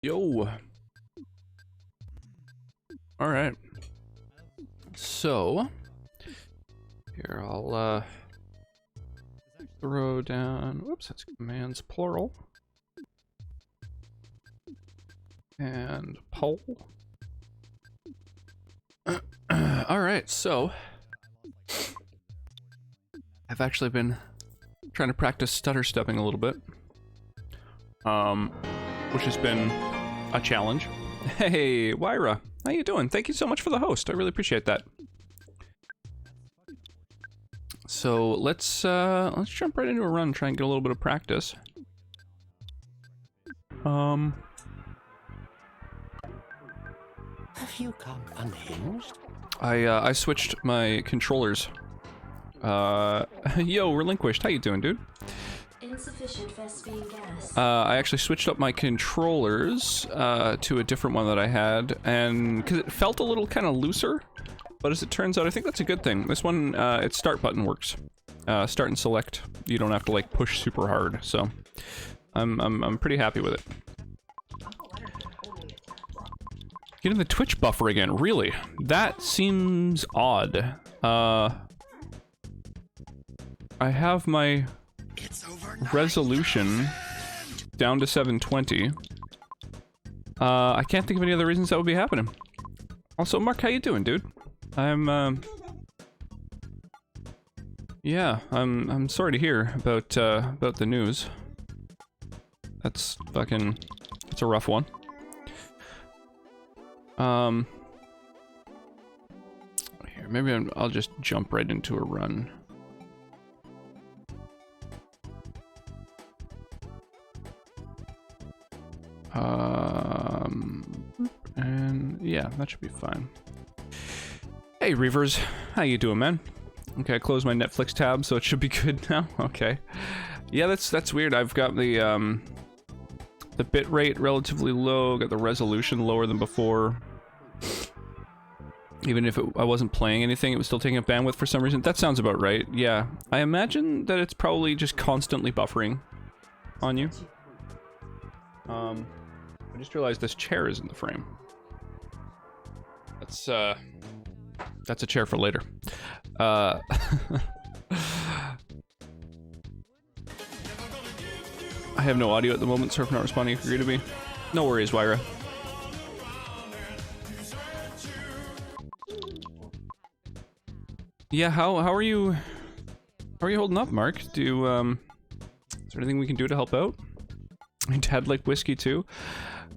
Yo. All right. So here I'll throw down. Whoops, that's commands plural. And poll. All right, so I've actually been trying to practice stutter stepping a little bit, which has been a challenge. Hey, Wyra, how you doing? Thank you so much for the host. I really appreciate that. So let's jump right into a run, try and get a little bit of practice. Have you come unhinged? I switched my controllers. Yo, Relinquished, how you doing, dude? Insufficient Vespine gas. I actually switched up my controllers to a different one that I had, and because it felt a little kind of looser, but as it turns out, I think that's a good thing. This one, its start button works. Start and select. You don't have to like push super hard, so I'm pretty happy with it. Getting the Twitch buffer again, really? That seems odd. I have my resolution down to 720. I can't think of any other reasons that would be happening. Also, Mark, how you doing, dude? Yeah, I'm sorry to hear about the news. That's it's a rough one. Here, maybe I'll just jump right into a run. And yeah, that should be fine. Hey, Reavers, how you doing, man? Okay, I closed my Netflix tab, so it should be good now. Okay. Yeah, that's weird. I've got the bit rate relatively low, got the resolution lower than before. Even if I wasn't playing anything, it was still taking up bandwidth for some reason. That sounds about right, yeah. I imagine that it's probably just constantly buffering on you. I just realized this chair is in the frame. That's a chair for later. I have no audio at the moment, so if not responding, if you agree to me. No worries, Wyra. Yeah, how are you? How are you holding up, Mark? Is there anything we can do to help out? Your dad like whiskey too?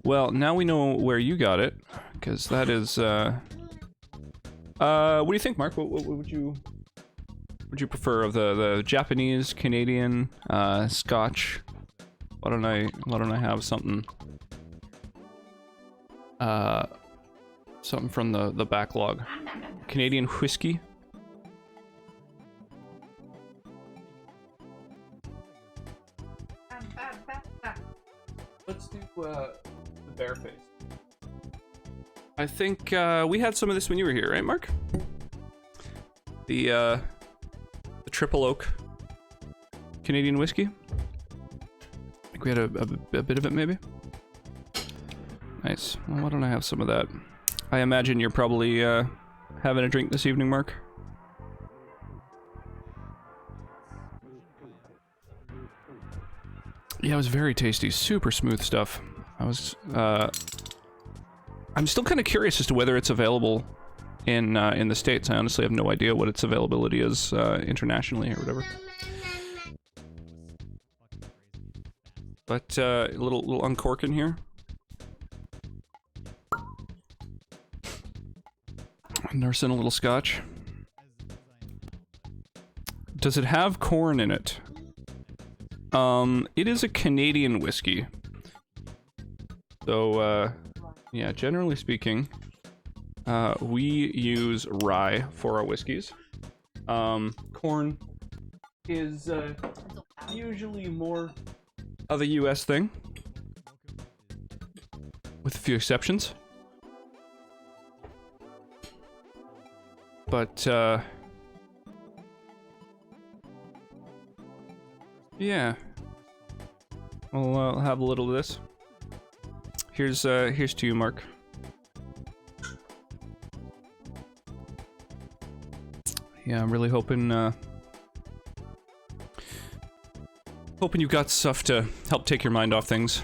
Well, now we know where you got it, because that is what do you think, Mark? What would you prefer, of the Japanese, Canadian, Scotch? Why don't I have something something from the backlog? Canadian whiskey. Let's do the bear face. I think we had some of this when you were here, right, Mark? The triple oak Canadian whiskey. I think we had a bit of it, maybe. Nice. Well, why don't I have some of that? I imagine you're probably having a drink this evening, Mark. Yeah, it was very tasty. Super smooth stuff. I'm still kind of curious as to whether it's available in the States. I honestly have no idea what its availability is internationally or whatever. But a little uncorking here. Nursing a little scotch. Does it have corn in it? It is a Canadian whiskey. So, yeah, generally speaking, we use rye for our whiskeys. Corn is usually more of a US thing, with a few exceptions. But, yeah. I'll have a little of this. Here's to you, Mark. Yeah, I'm really hoping you've got stuff to help take your mind off things.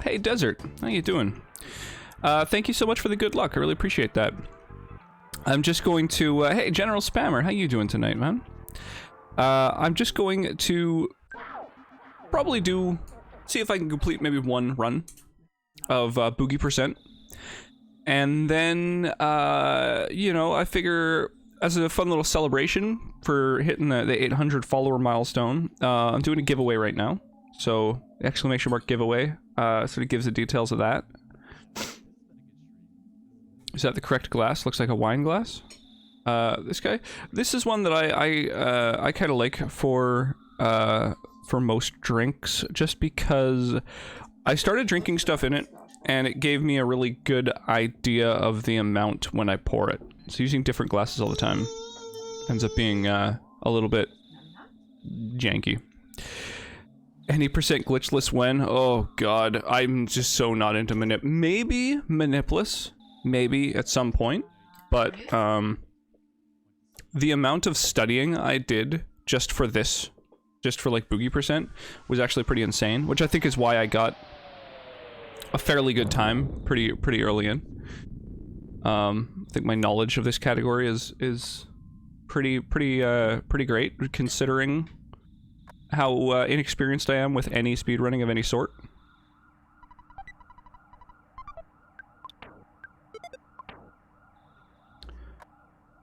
Hey, Desert, how you doing? Thank you so much for the good luck. I really appreciate that. I'm just going to, hey, General Spammer, how you doing tonight, man? I'm just going to probably see if I can complete maybe one run of Boogey %. And then, you know, I figure as a fun little celebration for hitting the 800 follower milestone, I'm doing a giveaway right now. So, exclamation mark giveaway, sort of gives the details of that. Is that the correct glass? Looks like a wine glass. This guy? This is one that I kind of like for most drinks, just because I started drinking stuff in it, and it gave me a really good idea of the amount when I pour it. So using different glasses all the time ends up being a little bit janky. Any percent glitchless when? Oh god, I'm just so not into maybe manipless, maybe at some point, but the amount of studying I did just for this, just for like Boogey %, was actually pretty insane, which I think is why I got a fairly good time pretty early in. I think my knowledge of this category is pretty great, considering how inexperienced I am with any speedrunning of any sort.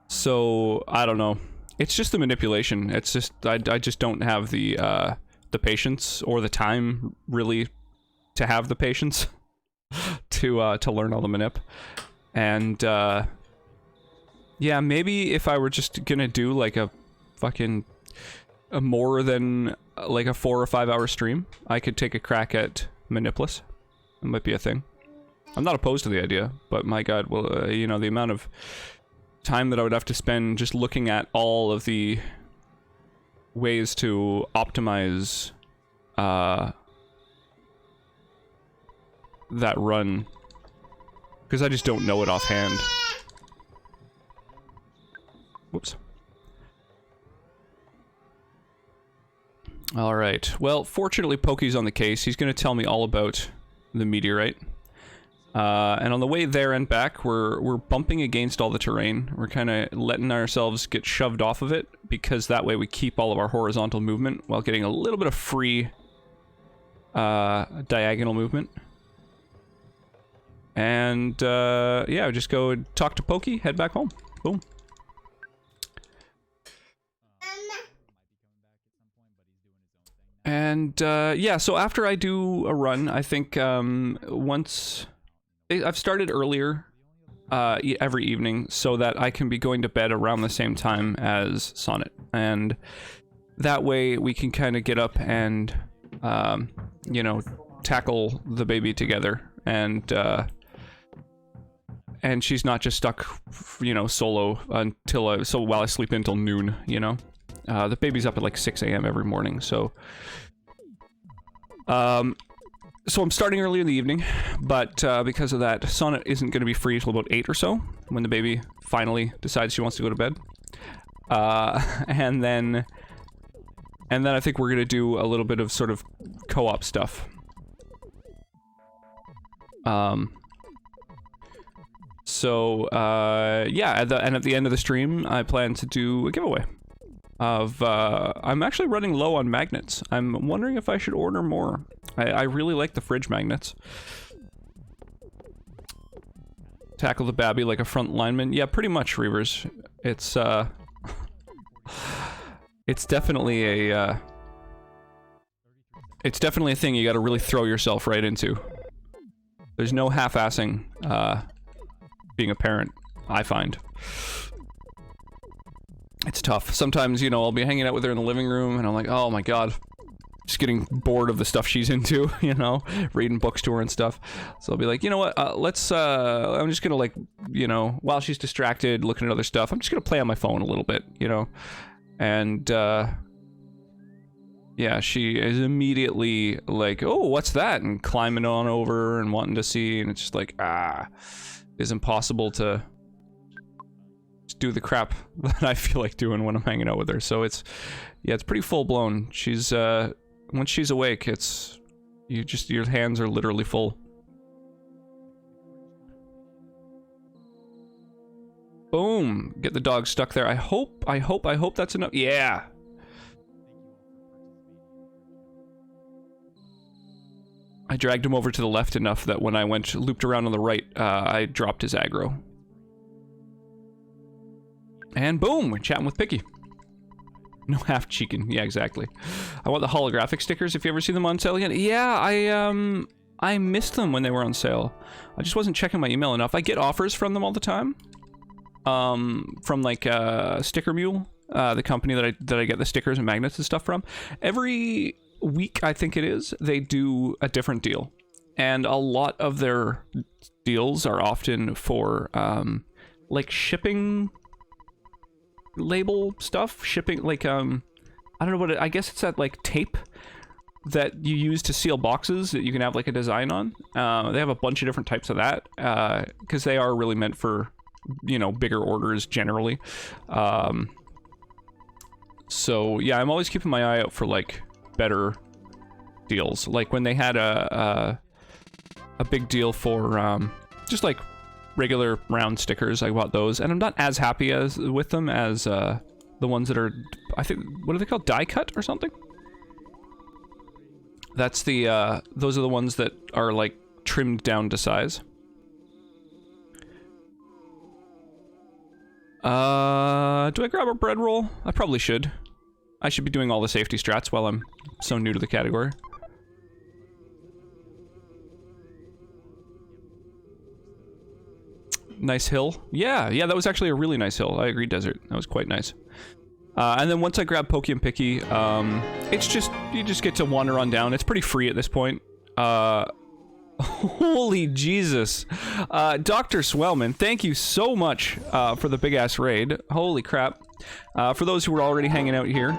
So I don't know. It's just the manipulation. It's just I just don't have the patience or the time really to have the patience to learn all the manip. And yeah, maybe if I were just gonna do like a fucking more than like a 4 or 5 hour stream, I could take a crack at manipless. It might be a thing. I'm not opposed to the idea, but my god, well, you know, the amount of time that I would have to spend just looking at all of the ways to optimize that run, because I just don't know it offhand. Whoops. Alright, well, fortunately Pokey's on the case. He's gonna tell me all about the meteorite. And on the way there and back, we're bumping against all the terrain. We're kind of letting ourselves get shoved off of it, because that way we keep all of our horizontal movement while getting a little bit of free diagonal movement. And yeah, just go talk to Pokey, head back home. Boom. And yeah, so after I do a run, I think once I've started earlier every evening so that I can be going to bed around the same time as Sonnet, and that way we can kind of get up and you know, tackle the baby together, and she's not just stuck, you know, solo until so while I sleep until noon, you know. The baby's up at like 6 AM every morning, so so I'm starting early in the evening, but because of that, Sonnet isn't going to be free until about 8 or so, when the baby finally decides she wants to go to bed. And then I think we're going to do a little bit of sort of co-op stuff. So yeah, and at the end of the stream, I plan to do a giveaway of, I'm actually running low on magnets. I'm wondering if I should order more. I really like the fridge magnets. Tackle the babby like a front lineman. Yeah, pretty much, Reavers. It's it's definitely a thing you gotta really throw yourself right into. There's no half-assing, being a parent, I find. It's tough. Sometimes, you know, I'll be hanging out with her in the living room, and I'm like, oh my god. Just getting bored of the stuff she's into, you know? Reading books to her and stuff. So I'll be like, you know what, let's, I'm just gonna, like, you know, while she's distracted, looking at other stuff, I'm just gonna play on my phone a little bit, you know? And, Yeah, she is immediately like, oh, what's that? And climbing on over and wanting to see, and it's just like, it's impossible to just do the crap that I feel like doing when I'm hanging out with her. So it's, yeah, it's pretty full blown. She's, once she's awake, it's, your hands are literally full. Boom! Get the dog stuck there. I hope that's enough. Yeah! I dragged him over to the left enough that when I looped around on the right, I dropped his aggro. And boom! We're chatting with Picky. No half cheeking. Yeah, exactly. I want the holographic stickers if you ever see them on sale again. Yeah, I missed them when they were on sale. I just wasn't checking my email enough. I get offers from them all the time. From like, Sticker Mule, the company that I get the stickers and magnets and stuff from. Every week, I think it is, they do a different deal. And a lot of their deals are often for, like shipping label stuff. Shipping, like, I don't know what I guess it's that, like, tape that you use to seal boxes that you can have, like, a design on. They have a bunch of different types of that, because they are really meant for, you know, bigger orders generally. So, yeah, I'm always keeping my eye out for, like, better deals. Like, when they had a big deal for, just, like, regular round stickers, I bought those, and I'm not as happy with them as, the ones that are, I think, what are they called? Die cut or something? That's the, those are the ones that are, like, trimmed down to size. Do I grab a bread roll? I probably should. I should be doing all the safety strats while I'm so new to the category. Nice hill. Yeah, that was actually a really nice hill. I agree, Desert. That was quite nice. And then once I grab Pokey and Picky, it's just, you just get to wander on down. It's pretty free at this point. Holy Jesus. Dr. Swellman, thank you so much for the big-ass raid. Holy crap. For those who were already hanging out here,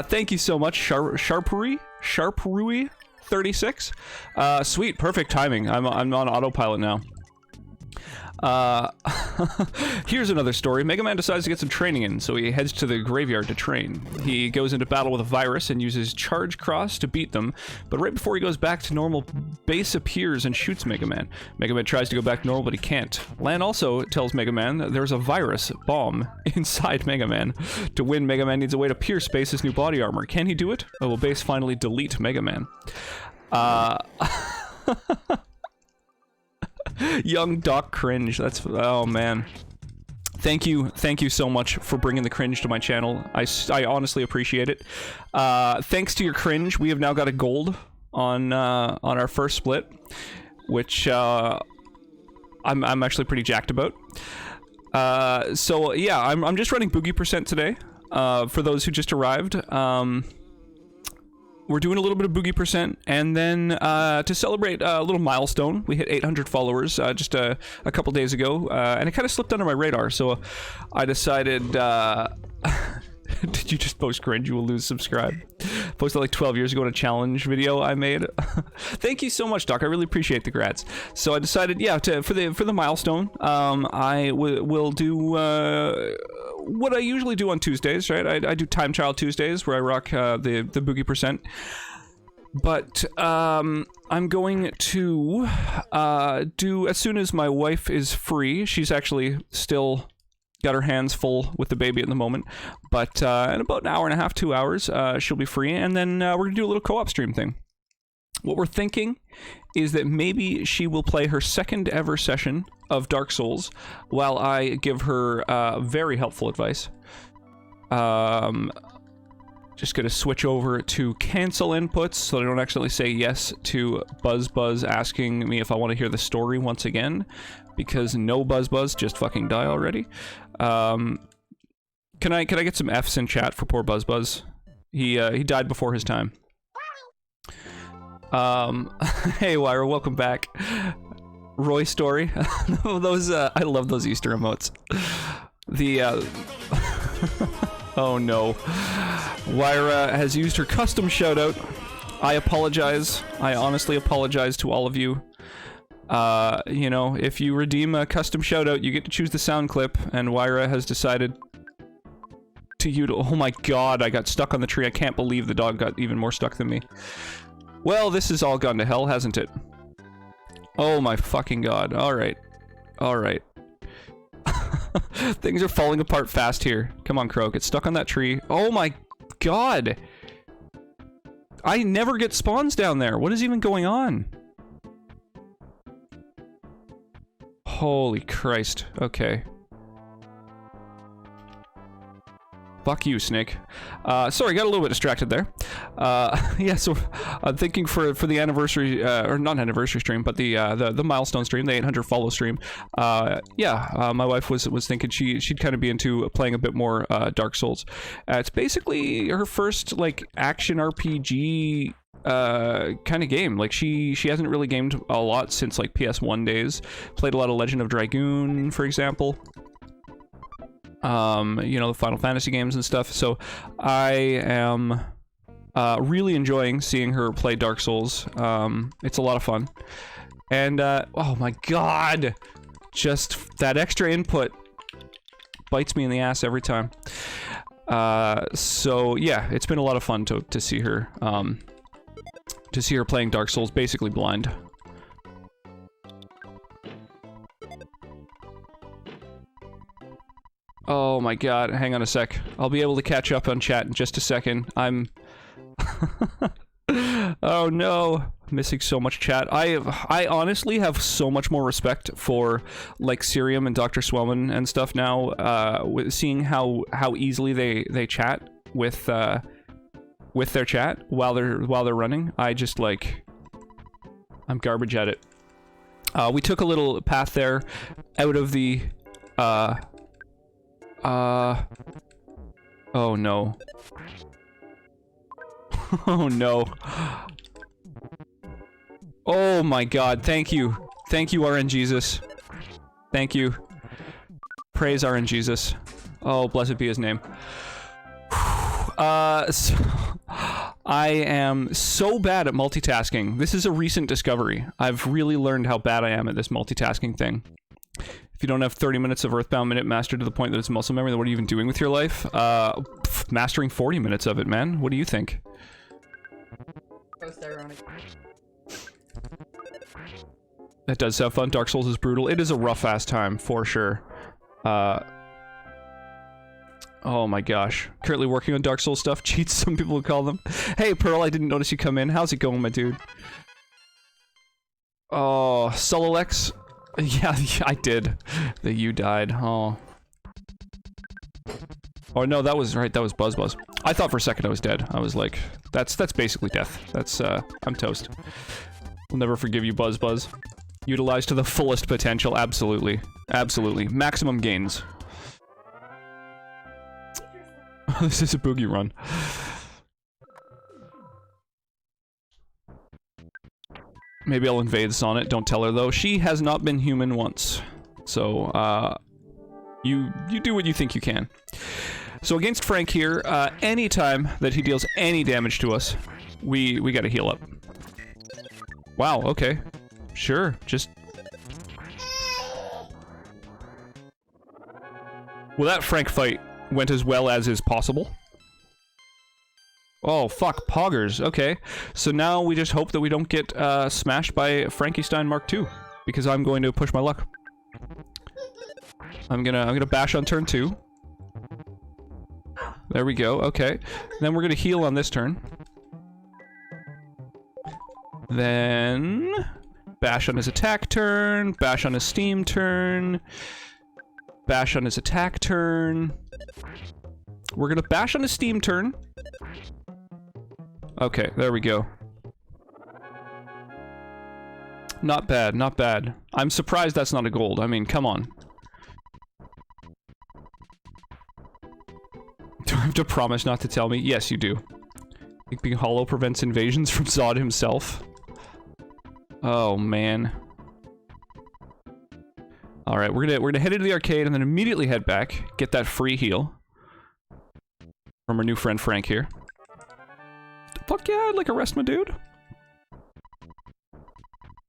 thank you so much, Sharprui36. Sweet, perfect timing. I'm on autopilot now. Here's another story. Mega Man decides to get some training in, so he heads to the graveyard to train. He goes into battle with a virus and uses Charge Cross to beat them, but right before he goes back to normal, Base appears and shoots Mega Man. Mega Man tries to go back to normal, but he can't. Lan also tells Mega Man that there's a virus bomb inside Mega Man. To win, Mega Man needs a way to pierce Base's new body armor. Can he do it? Or will Base finally delete Mega Man? Young Doc Cringe, that's, oh man. Thank you so much for bringing the cringe to my channel. I honestly appreciate it. Thanks to your cringe, we have now got a gold on our first split, which I'm actually pretty jacked about. So yeah, I'm just running Boogey % today. For those who just arrived, we're doing a little bit of Boogey %, and then to celebrate a little milestone, we hit 800 followers just a couple days ago, and it kind of slipped under my radar, so I decided, did you just post cringe? You will lose subscribe. Posted like 12 years ago in a challenge video I made. Thank you so much, Doc. I really appreciate the grats. So I decided, yeah, for the milestone, I will do what I usually do on Tuesdays, right? I do Time Child Tuesdays where I rock the Boogey %. But I'm going to do, as soon as my wife is free, she's actually still got her hands full with the baby at the moment, but in about an hour and a half, 2 hours, she'll be free, and then we're gonna do a little co-op stream thing. What we're thinking is that maybe she will play her second ever session of Dark Souls while I give her very helpful advice. Just gonna switch over to cancel inputs so I don't actually say yes to Buzz asking me if I want to hear the story once again, because no Buzz, just fucking die already. Can I get some Fs in chat for poor Buzz? He died before his time. Hey Wyra, welcome back. Roy story. Those I love those Easter emotes. The Oh no. Wyra has used her custom shoutout. I apologize. I honestly apologize to all of you. You know, if you redeem a custom shoutout, you get to choose the sound clip, and Wyra has decided to oh my god, I got stuck on the tree. I can't believe the dog got even more stuck than me. Well, this has all gone to hell, hasn't it? Oh my fucking god. Alright. Alright. Things are falling apart fast here. Come on, Crow. Get stuck on that tree. Oh my god! I never get spawns down there. What is even going on? Holy Christ. Okay. Fuck you, Snake. Sorry, got a little bit distracted there. Yeah, so I'm thinking for the anniversary, or not anniversary stream, but the milestone stream, the 800 follow stream. Yeah, my wife was thinking she'd kind of be into playing a bit more Dark Souls. It's basically her first like action RPG kind of game. Like she hasn't really gamed a lot since like PS1 days. Played a lot of Legend of Dragoon, for example. You know, the Final Fantasy games and stuff. So I am really enjoying seeing her play Dark Souls. It's a lot of fun. And oh my god, just that extra input bites me in the ass every time. So yeah, it's been a lot of fun to see her playing Dark Souls basically blind. Oh my god, hang on a sec. I'll be able to catch up on chat in just a second. I'm... Oh no, missing so much chat. I honestly have so much more respect for like Sirium and Dr. Swellman and stuff now, with seeing how easily they chat with their chat while they're running. I just like... I'm garbage at it. We took a little path there out of the oh no. Oh no. Oh my god, thank you. Thank you, RNGesus. Thank you. Praise RNGesus. Oh, blessed be his name. So, I am so bad at multitasking. This is a recent discovery. I've really learned how bad I am at this multitasking thing. If you don't have 30 minutes of Earthbound Minute mastered to the point that it's muscle memory, then what are you even doing with your life? Mastering 40 minutes of it, man. What do you think? Most ironic. That does sound fun. Dark Souls is brutal. It is a rough-ass time, for sure. Oh my gosh. Currently working on Dark Souls stuff. Cheats, some people would call them. Hey, Pearl, I didn't notice you come in. How's it going, my dude? Oh, Sulalex. Yeah, I did. That you died. Oh. Oh no, that was right. That was Buzz. I thought for a second I was dead. I was like, that's basically death. That's I'm toast. We'll never forgive you, Buzz. Utilized to the fullest potential. Absolutely, absolutely. Maximum gains. This is a Boogey run. Maybe I'll invade Sonnet, don't tell her though. She has not been human once. So, you do what you think you can. So against Frank here, anytime that he deals any damage to us, we gotta heal up. Wow, okay. Sure, just... Well, that Frank fight went as well as is possible. Oh, fuck, poggers. Okay. So now we just hope that we don't get smashed by Frankenstein Mark II, because I'm going to push my luck. I'm gonna bash on turn 2. There we go. Okay. Then we're gonna heal on this turn. Then bash on his attack turn, bash on his steam turn, bash on his attack turn. We're gonna bash on his steam turn. Okay, there we go. Not bad, not bad. I'm surprised that's not a gold. I mean, come on. Do I have to promise not to tell me? Yes, you do. Think being hollow prevents invasions from Zod himself? Oh, man. Alright, we're gonna head into the arcade and then immediately head back. Get that free heal. from our new friend Frank here. Fuck yeah, I'd like arrest my dude.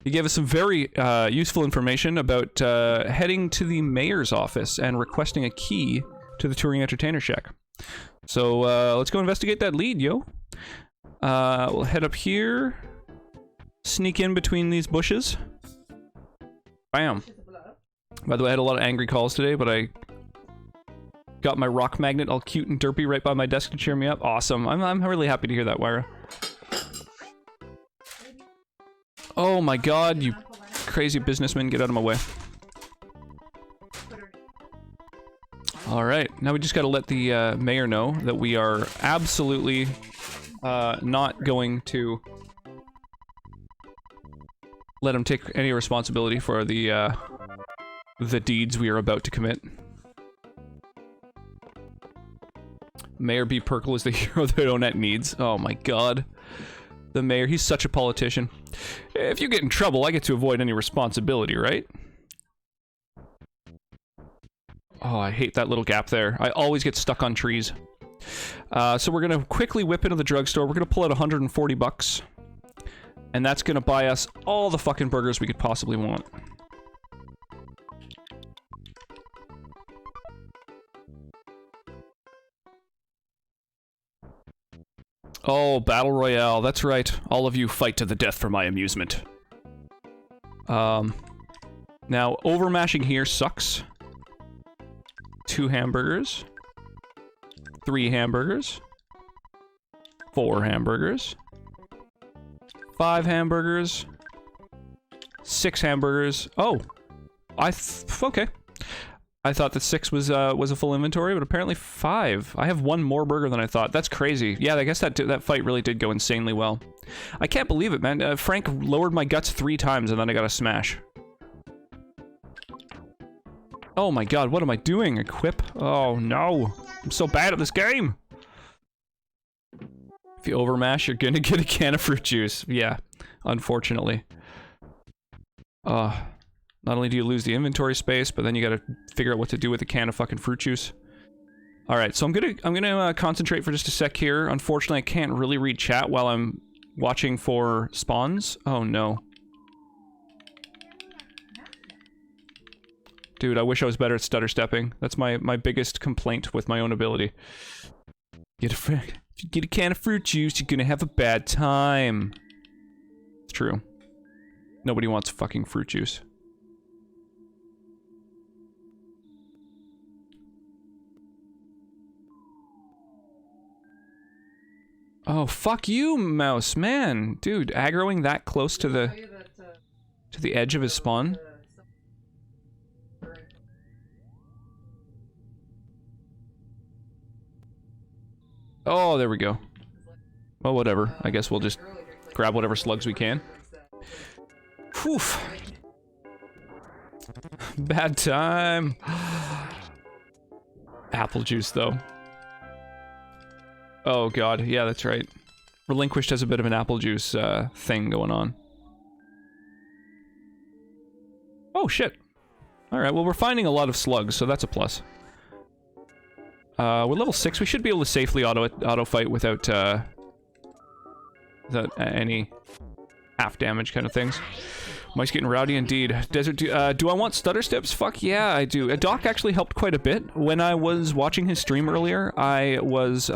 He gave us some very useful information about heading to the mayor's office and requesting a key to the touring entertainer shack. So let's go investigate that lead, yo. We'll head up here, sneak in between these bushes. Bam. By the way, I had a lot of angry calls today, but I got my rock magnet all cute and derpy right by my desk to cheer me up. Awesome. I'm really happy to hear that, Wyra. Oh my god, you crazy businessman, get out of my way. Alright, now we just gotta let the mayor know that we are absolutely not going to let him take any responsibility for the deeds we are about to commit. Mayor B. Perkle is the hero that Onett needs. Oh my god. The mayor, he's such a politician. If you get in trouble, I get to avoid any responsibility, right? Oh, I hate that little gap there. I always get stuck on trees. So we're gonna quickly whip into the drugstore. We're gonna pull out 140 bucks. And that's gonna buy us all the fucking burgers we could possibly want. Oh, Battle Royale, that's right. All of you fight to the death for my amusement. Now, overmashing here sucks. 2 hamburgers. 3 hamburgers. 4 hamburgers. 5 hamburgers. 6 hamburgers. Oh! Okay. I thought that 6 was a full inventory, but apparently 5. I have 1 more burger than I thought. That's crazy. Yeah, I guess that fight really did go insanely well. I can't believe it, man. Frank lowered my guts 3 times and then I got a smash. Oh my god, what am I doing? Equip? Oh no. I'm so bad at this game! If you overmash, you're gonna get a can of fruit juice. Yeah, unfortunately. Not only do you lose the inventory space, but then you gotta figure out what to do with a can of fucking fruit juice. Alright, so I'm gonna concentrate for just a sec here. Unfortunately, I can't really read chat while I'm watching for spawns. Oh no. Dude, I wish I was better at stutter stepping. That's my biggest complaint with my own ability. If you get a can of fruit juice, you're gonna have a bad time. It's true. Nobody wants fucking fruit juice. Oh, fuck you, mouse, man. Dude, aggroing that close to the edge of his spawn. Oh, there we go. Well, whatever. I guess we'll just grab whatever slugs we can. Whew. Bad time. Apple juice, though. Oh god, yeah, that's right. Relinquished has a bit of an apple juice thing going on. Oh shit. Alright, well we're finding a lot of slugs, so that's a plus. We're level 6, we should be able to safely auto fight without any half damage kind of things. Mike's getting rowdy indeed. Desert, do I want stutter steps? Fuck yeah, I do. Doc actually helped quite a bit. When I was watching his stream earlier, I was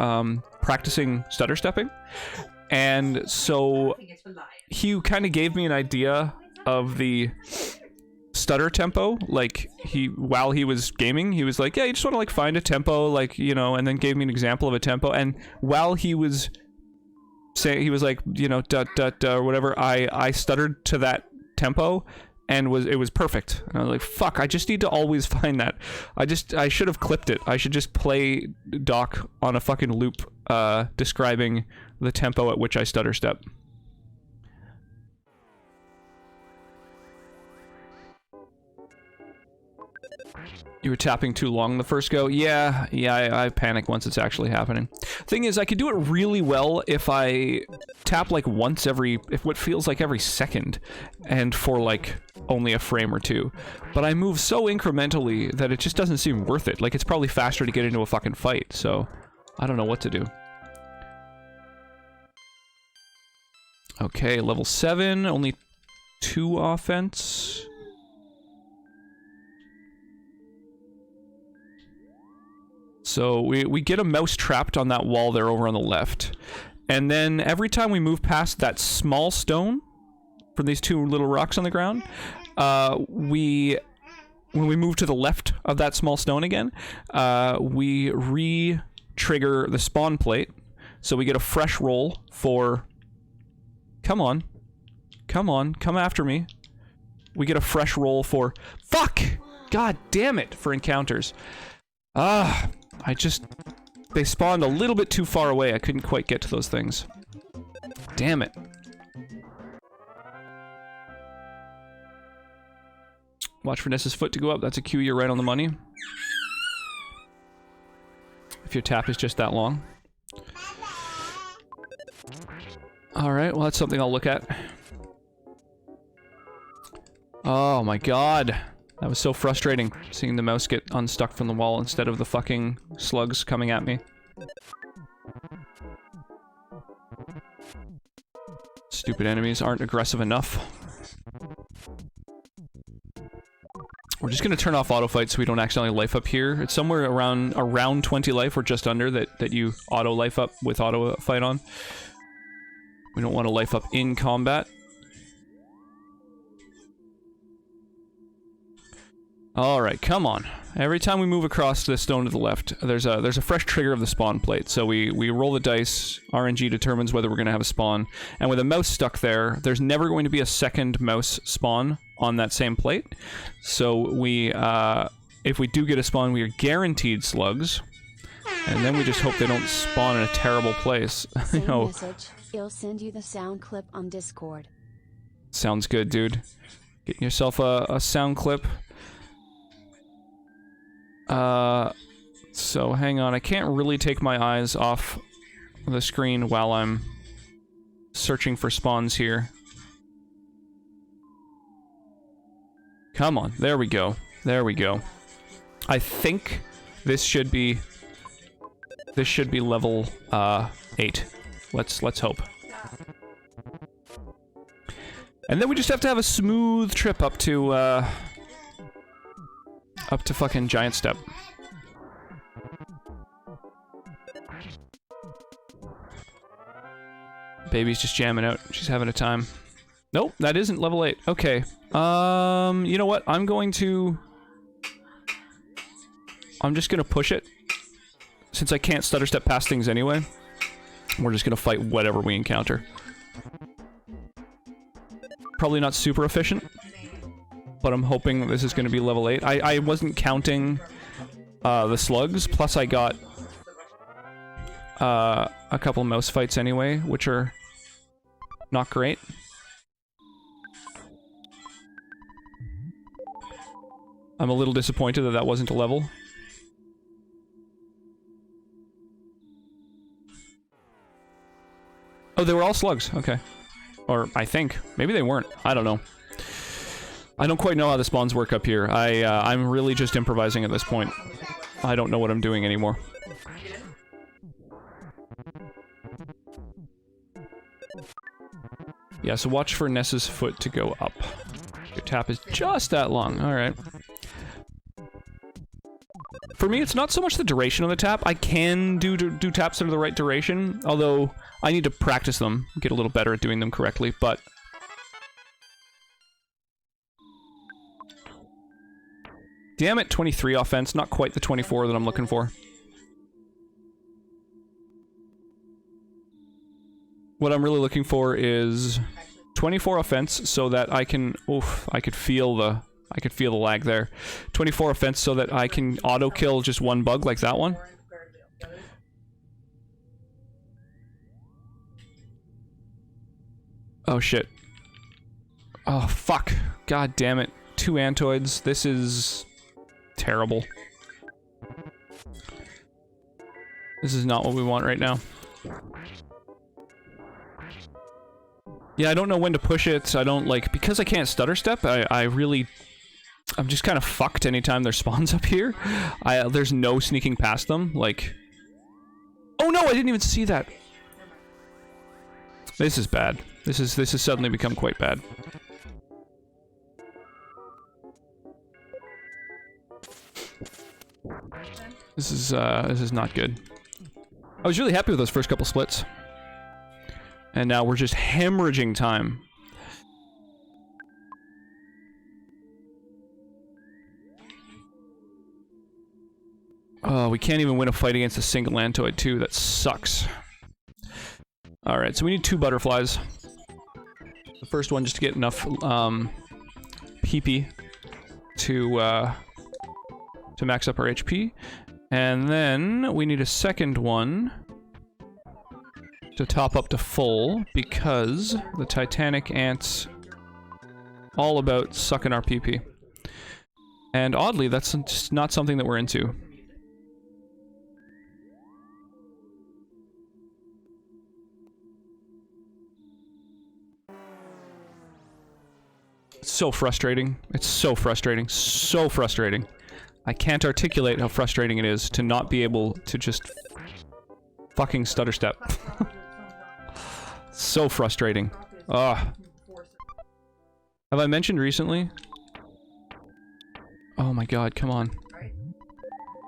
practicing stutter stepping. And so he kind of gave me an idea of the stutter tempo. Like, while he was gaming, he was like, yeah, you just want to like find a tempo, like, you know, and then gave me an example of a tempo. And while he was saying, he was like, you know, or whatever, I stuttered to that tempo and it was perfect. And I was like, fuck, I just need to always find that. I should have clipped it. I should just play Doc on a fucking loop describing the tempo at which I stutter step. You were tapping too long the first go? Yeah, I panic once it's actually happening. Thing is, I could do it really well if I tap like once if what feels like every second, and for like only a frame or two. But I move so incrementally that it just doesn't seem worth it. Like, it's probably faster to get into a fucking fight, so I don't know what to do. Okay, level 7, only 2 offense. So we get a mouse trapped on that wall there over on the left. And then every time we move past that small stone from these 2 little rocks on the ground, when we move to the left of that small stone again, we re-trigger the spawn plate. So we get a fresh roll for... Come on. Come on. Come after me. We get a fresh roll for... Fuck! God damn it! For encounters. They spawned a little bit too far away. I couldn't quite get to those things. Damn it. Watch for Ness's foot to go up. That's a cue. You're right on the money. If your tap is just that long. Alright, well that's something I'll look at. Oh my god. That was so frustrating, seeing the mouse get unstuck from the wall instead of the fucking slugs coming at me. Stupid enemies aren't aggressive enough. We're just gonna turn off auto fight so we don't accidentally life up here. It's somewhere around 20 life or just under that you auto life up with auto fight on. We don't want to life up in combat. Alright, come on. Every time we move across the stone to the left, there's a fresh trigger of the spawn plate. So we roll the dice, RNG determines whether we're going to have a spawn, and with a mouse stuck there, there's never going to be a second mouse spawn on that same plate. So if we do get a spawn, we are guaranteed slugs, and then we just hope they don't spawn in a terrible place. You know. Message. He'll send you the sound clip on Discord. Sounds good, dude. Getting yourself a sound clip. So hang on, I can't really take my eyes off the screen while I'm searching for spawns here. Come on, there we go. There we go. I think this should be level 8. Let's hope. And then we just have to have a smooth trip up to fucking Giant Step. Baby's just jamming out. She's having a time. Nope, that isn't level 8. Okay. You know what? I'm just gonna push it. Since I can't stutter step past things anyway, we're just gonna fight whatever we encounter. Probably not super efficient, but I'm hoping this is gonna be level 8. I wasn't counting the slugs, plus I got a couple mouse fights anyway, which are not great. I'm a little disappointed that that wasn't a level. Oh, they were all slugs. Okay. Or, I think. Maybe they weren't. I don't know. I don't quite know how the spawns work up here. I'm really just improvising at this point. I don't know what I'm doing anymore. Yeah, so watch for Ness's foot to go up. Your tap is just that long. Alright. For me, it's not so much the duration of the tap. I can do taps that are the right duration, although I need to practice them, get a little better at doing them correctly, but... Damn it, 23 offense, not quite the 24 that I'm looking for. What I'm really looking for is 24 offense so that I can... Oof, I could feel the lag there. 24 offense so that I can auto-kill just one bug like that one. Oh shit. Oh fuck. God damn it. 2 Antoids. This is... terrible. This is not what we want right now. Yeah, I don't know when to push it. I don't, like... Because I can't stutter step, I'm just kind of fucked anytime there's spawns up here. There's no sneaking past them, like... Oh no, I didn't even see that. This is bad. This has suddenly become quite bad. This is not good. I was really happy with those first couple splits. And now we're just hemorrhaging time. Oh, we can't even win a fight against a single Antoid too. That sucks. Alright, so we need 2 butterflies. The first one just to get enough, PP to max up our HP. And then we need a second one to top up to full, because the Titanic Ant's all about sucking our PP. And oddly, that's just not something that we're into. It's so frustrating. It's so frustrating. So frustrating. I can't articulate how frustrating it is to not be able to just fucking stutter step. So frustrating. Ugh. Have I mentioned recently? Oh my god, come on.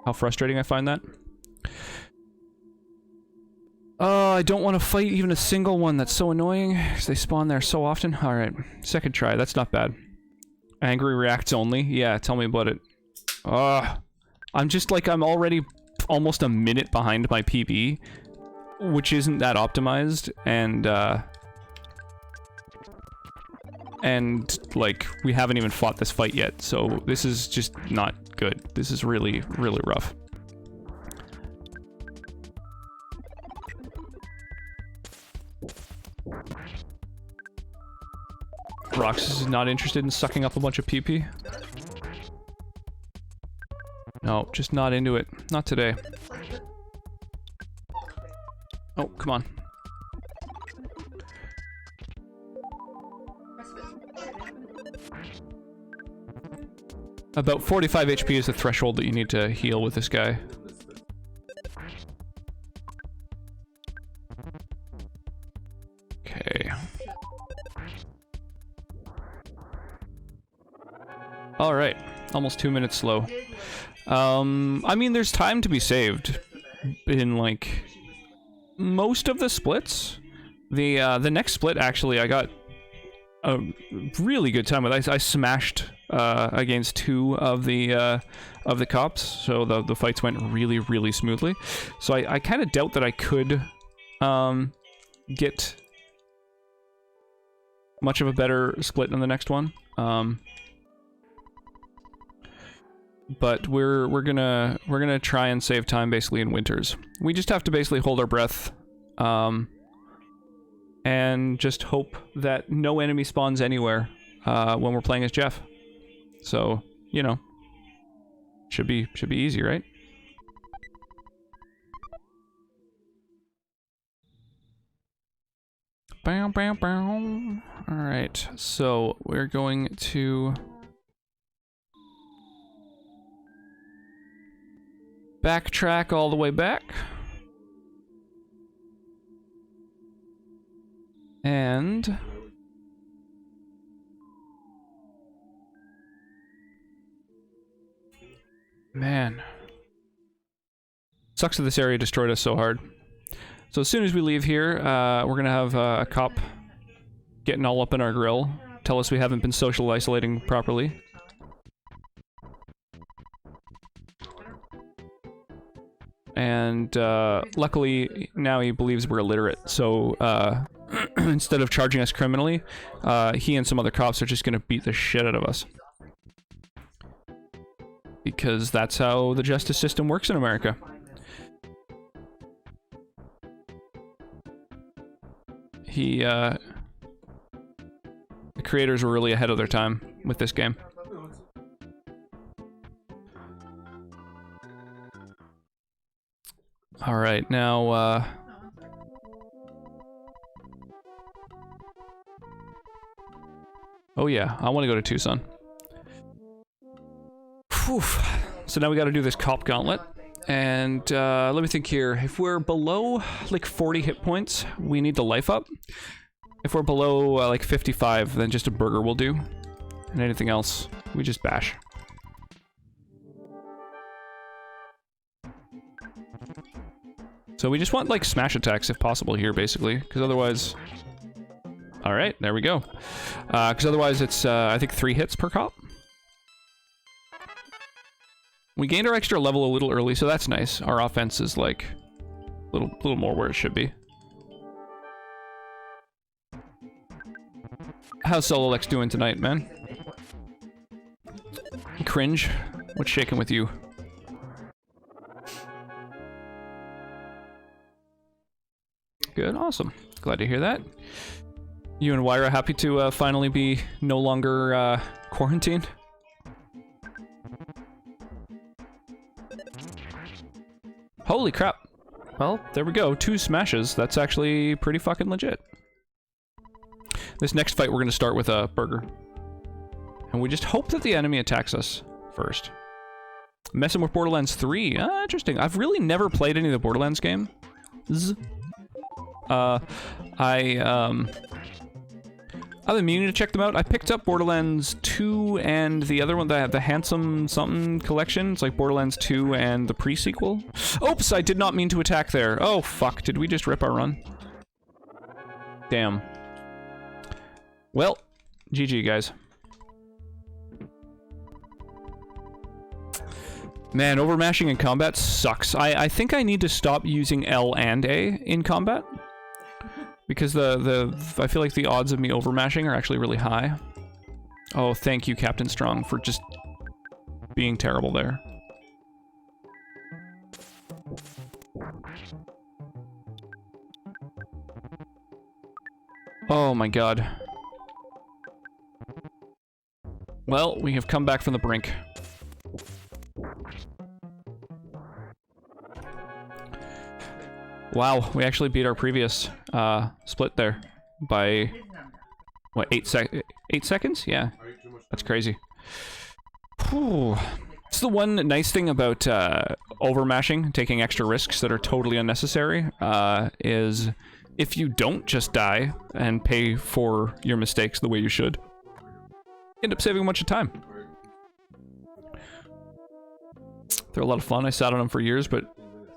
How frustrating I find that. Oh, I don't want to fight even a single one. That's so annoying, because they spawn there so often. Alright, second try. That's not bad. Angry reacts only? Yeah, tell me about it. Ugh. I'm just like, I'm already almost a minute behind my PB, which isn't that optimized, and like, we haven't even fought this fight yet, so this is just not good. This is really, really rough. Roxas is not interested in sucking up a bunch of PP. No, just not into it. Not today. Oh, come on. About 45 HP is the threshold that you need to heal with this guy. Okay. Alright. Almost 2 minutes slow. I mean, there's time to be saved in, like, most of the splits. The next split, actually, I got a really good time with. I smashed against 2 of the cops, so the fights went really, really smoothly. So I kind of doubt that I could get much of a better split in the next one. But we're gonna try and save time basically in winters. We just have to basically hold our breath, and just hope that no enemy spawns anywhere when we're playing as Jeff. So, you know, should be easy, right? Bow, bow, bow. All right, so we're going to backtrack all the way back. And man, sucks that this area destroyed us so hard. So as soon as we leave here, we're gonna have a cop getting all up in our grill, tell us we haven't been social isolating properly. And luckily now he believes we're illiterate, so instead of charging us criminally, he and some other cops are just gonna beat the shit out of us. Because that's how the justice system works in America. The creators were really ahead of their time with this game. Alright, now, oh yeah, I want to go to Tucson. Whew. So now we gotta do this cop gauntlet. And let me think here. If we're below like 40 hit points, we need to life up. If we're below like 55, then just a burger will do. And anything else, we just bash. So we just want like smash attacks if possible here, basically, because otherwise... Alright, there we go. Because otherwise it's, I think 3 hits per cop. We gained our extra level a little early, so that's nice. Our offense is like a little more where it should be. How's Sololex doing tonight, man? Cringe? What's shaking with you? Good, awesome. Glad to hear that. You and Wyra happy to finally be no longer quarantined? Holy crap. Well, there we go. 2 smashes. That's actually pretty fucking legit. This next fight we're going to start with a burger. And we just hope that the enemy attacks us first. Messing with Borderlands 3. Ah, interesting. I've really never played any of the Borderlands games. I've been meaning to check them out. I picked up Borderlands 2 and the other one, the Handsome Something collection. It's like Borderlands 2 and the pre-sequel. Oops, I did not mean to attack there. Oh, fuck. Did we just rip our run? Damn. Well, GG, guys. Man, overmashing in combat sucks. I think I need to stop using L and A in combat. Because I feel like the odds of me overmashing are actually really high. Oh, thank you, Captain Strong, for just being terrible there. Oh my god. Well, we have come back from the brink. Wow, we actually beat our previous split there by what, 8 seconds? Yeah, that's crazy. Whew. It's the one nice thing about overmashing, taking extra risks that are totally unnecessary, is if you don't just die and pay for your mistakes the way you should, you end up saving a bunch of time. They're a lot of fun. I sat on them for years, but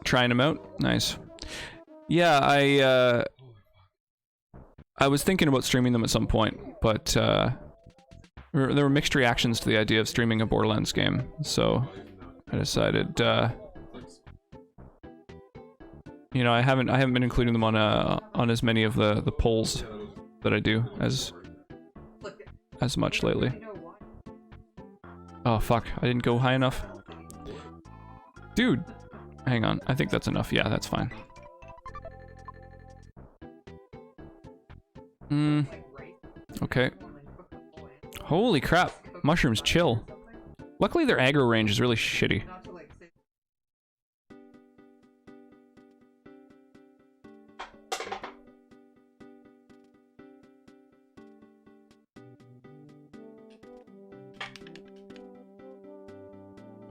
trying them out, nice. Yeah, I was thinking about streaming them at some point, but there were mixed reactions to the idea of streaming a Borderlands game, so I decided, you know, I haven't been including them on as many of the polls that I do as much lately. Oh fuck, I didn't go high enough. Dude, hang on, I think that's enough. Yeah, that's fine. Okay. Holy crap. Mushrooms chill. Luckily their aggro range is really shitty.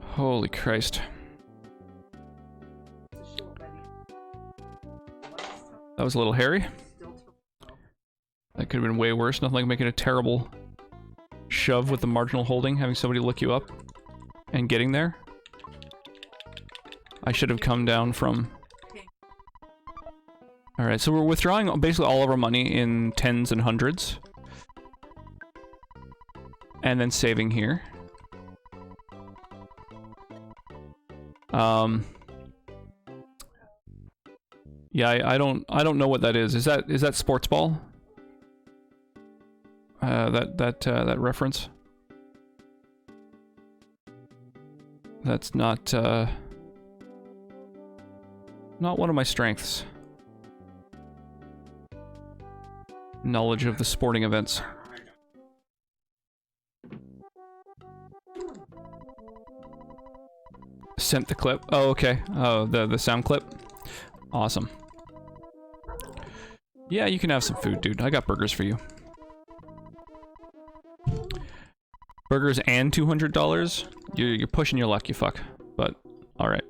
Holy Christ. That was a little hairy. That could have been way worse. Nothing like making a terrible shove with the marginal holding, having somebody look you up, and getting there. I should have come down from... Alright, so we're withdrawing basically all of our money in tens and hundreds. And then saving here. Yeah, I don't know what that is. Is that sports ball? That reference? That's not one of my strengths. Knowledge of the sporting events. Sent the clip. Oh, okay. Oh, the sound clip. Awesome. Yeah, you can have some food, dude. I got burgers for you. Burgers and $200? You're pushing your luck, you fuck. But, alright.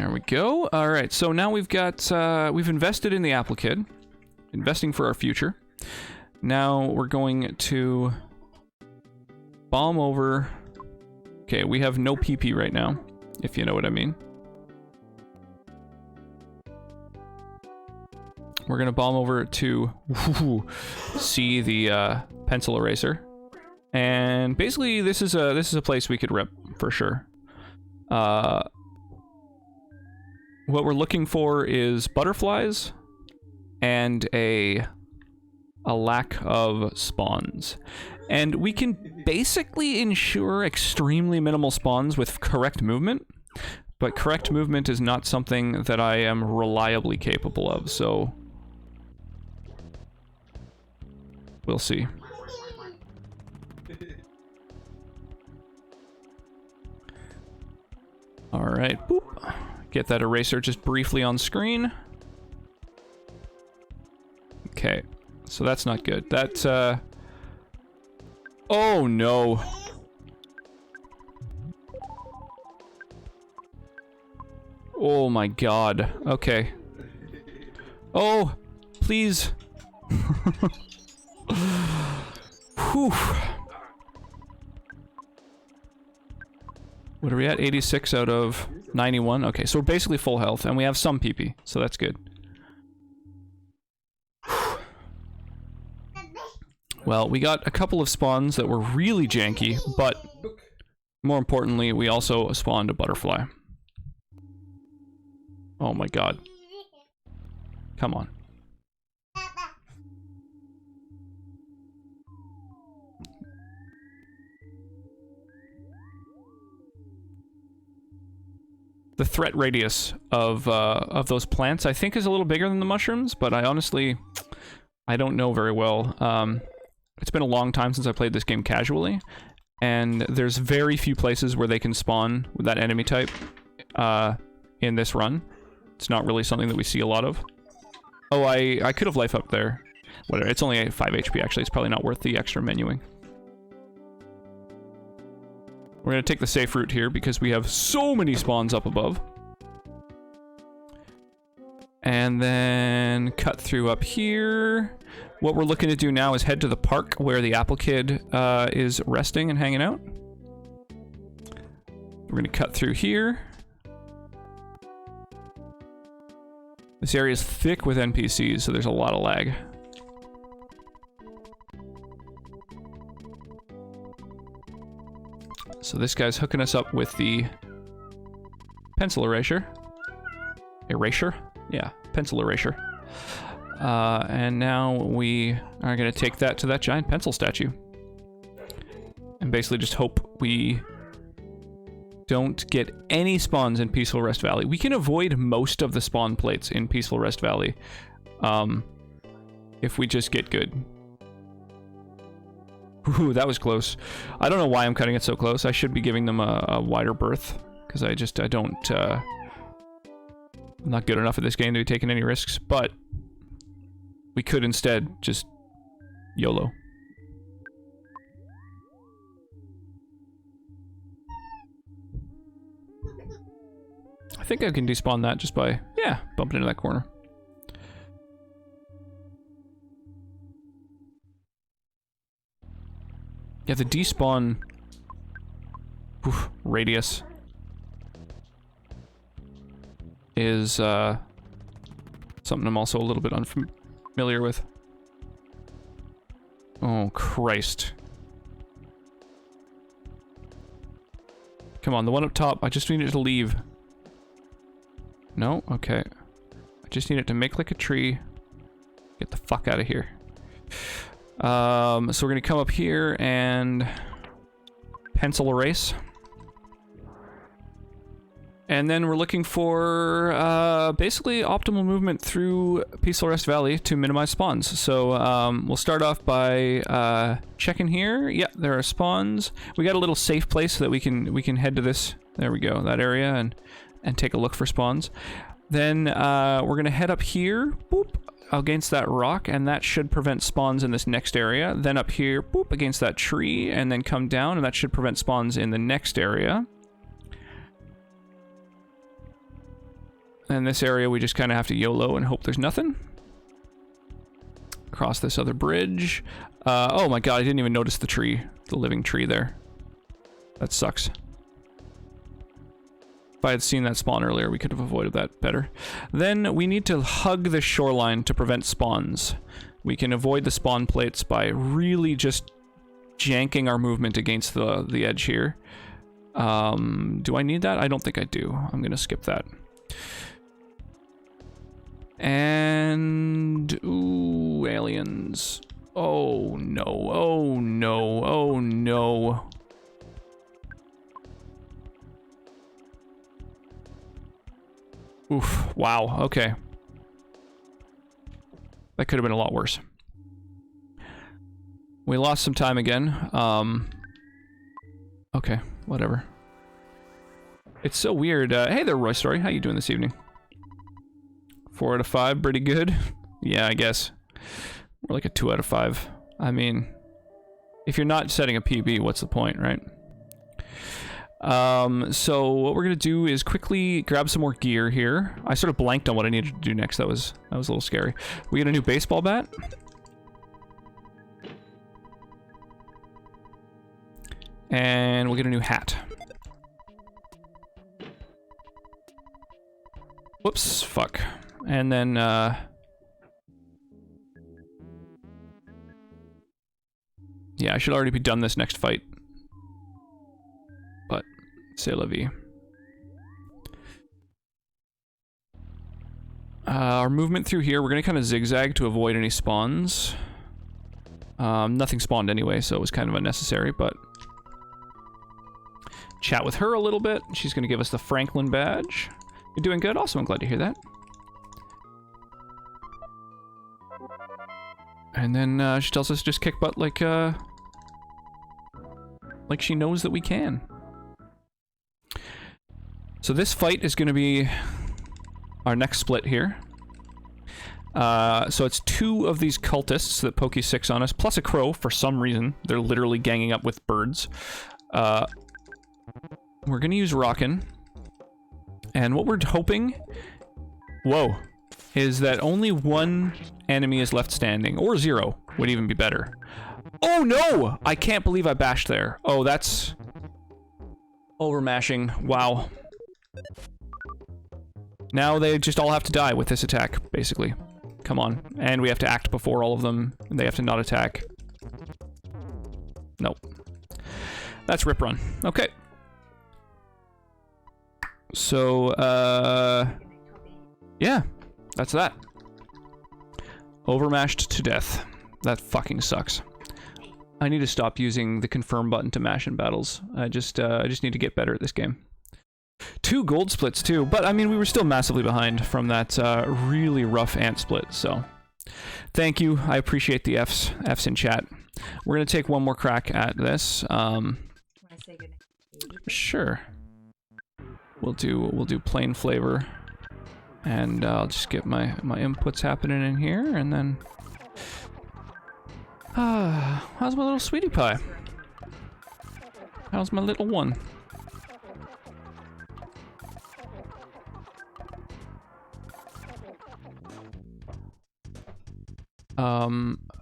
There we go. All right, so now we've got, we've invested in the apple kid. Investing for our future. Now we're going to bomb over... Okay, we have no PP right now, if you know what I mean. We're gonna bomb over to see the pencil eraser, and basically this is a place we could rip for sure. What we're looking for is butterflies and a lack of spawns, and we can basically ensure extremely minimal spawns with correct movement. But correct movement is not something that I am reliably capable of, so we'll see. Alright, boop. Get that eraser just briefly on screen. Okay, so that's not good. That, oh no. Oh my god. Okay. Oh, please. Whew. What are we at? 86 out of 91. Okay, so we're basically full health, and we have some PP, so that's good. Well, we got a couple of spawns that were really janky, but more importantly, we also spawned a butterfly. Oh my god. Come on. The threat radius of those plants, I think, is a little bigger than the mushrooms, but I honestly, I don't know very well. It's been a long time since I played this game casually, and there's very few places where they can spawn with that enemy type in this run. It's not really something that we see a lot of. Oh, I could have life up there. Whatever, it's only 5 HP actually, it's probably not worth the extra menuing. We're gonna take the safe route here because we have so many spawns up above. And then cut through up here. What we're looking to do now is head to the park where the apple kid is resting and hanging out. We're gonna cut through here. This area is thick with NPCs, so there's a lot of lag. So this guy's hooking us up with the pencil eraser. Erasure? Yeah, pencil erasure. And now we are gonna take that to that giant pencil statue. And basically just hope we don't get any spawns in Peaceful Rest Valley. We can avoid most of the spawn plates in Peaceful Rest Valley, if we just get good. Ooh, that was close. I don't know why I'm cutting it so close. I should be giving them a wider berth, because I don't, I'm not good enough at this game to be taking any risks, but we could instead just YOLO. I think I can despawn that just by, yeah, bumping into that corner. Yeah, the despawn radius is something I'm also a little bit unfamiliar with. Oh, Christ. Come on, the one up top, I just need it to leave. No? Okay. I just need it to make like a tree. Get the fuck out of here. So we're gonna come up here and pencil erase. And then we're looking for basically optimal movement through Peaceful Rest Valley to minimize spawns. So we'll start off by checking here. Yeah, there are spawns. We got a little safe place so that we can head to this. There we go, that area, and take a look for spawns. Then we're gonna head up here, boop, against that rock, and that should prevent spawns in this next area. Then up here, boop, against that tree, and then come down, and that should prevent spawns in the next area. And this area, we just kind of have to YOLO and hope there's nothing. Cross this other bridge. Oh my god, I didn't even notice the tree. The living tree there. That sucks. If I had seen that spawn earlier, we could have avoided that better. Then we need to hug the shoreline to prevent spawns. We can avoid the spawn plates by really just janking our movement against the edge here. Do I need that? I don't think I do. I'm gonna skip that. And... ooh, aliens. Oh no, oh no, oh no. Oof, wow, okay. That could have been a lot worse. We lost some time again. Okay, whatever. It's so weird. Hey there, Roy Story. How you doing this evening? 4 out of 5, pretty good. Yeah, I guess. We're like a 2 out of 5. I mean, if you're not setting a PB, what's the point, right? So what we're gonna do is quickly grab some more gear here. I sort of blanked on what I needed to do next. That was a little scary. We get a new baseball bat. And we'll get a new hat. Whoops, fuck. And then, yeah, I should already be done this next fight. But, c'est la vie. Our movement through here, we're gonna kind of zigzag to avoid any spawns. Nothing spawned anyway, so it was kind of unnecessary, but... chat with her a little bit. She's gonna give us the Franklin badge. You're doing good? Awesome, I'm glad to hear that. And then she tells us to just kick butt like she knows that we can. So this fight is going to be our next split here. So it's 2 of these cultists that Pokey 6 on us, plus a crow for some reason. They're literally ganging up with birds. We're going to use Rockin'. And what we're hoping... whoa. Is that only 1 enemy is left standing. Or 0 would even be better. Oh no! I can't believe I bashed there. Oh, that's... overmashing. Wow. Now they just all have to die with this attack, basically. Come on. And we have to act before all of them. And they have to not attack. Nope. That's Rip Run. Okay. So, yeah. That's that. Overmashed to death. That fucking sucks. I need to stop using the confirm button to mash in battles. I just need to get better at this game. 2 gold splits too, but I mean we were still massively behind from that really rough ant split, so thank you. I appreciate the F's in chat. We're gonna take one more crack at this. Sure. We'll do plain flavor. And I'll just get my inputs happening in here, and then... how's my little sweetie pie? How's my little one?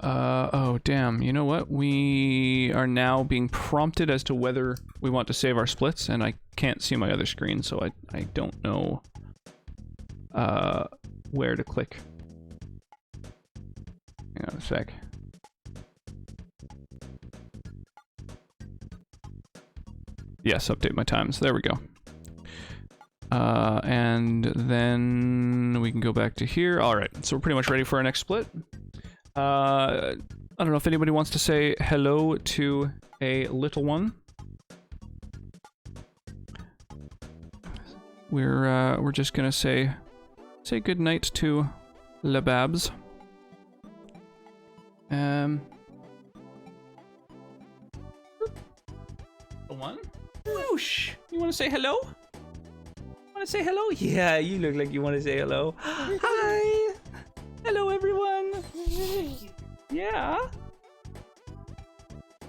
Oh damn, you know what? We are now being prompted as to whether we want to save our splits, and I can't see my other screen, so I don't know... where to click. Hang on a sec. Yes, update my times. There we go. And then we can go back to here. Alright, so we're pretty much ready for our next split. I don't know if anybody wants to say hello to a little one. We're just gonna say good night to Lababs. One? Whoosh! You wanna say hello? Wanna say hello? Yeah, you look like you wanna say hello. Hi! Hello, everyone! Yeah?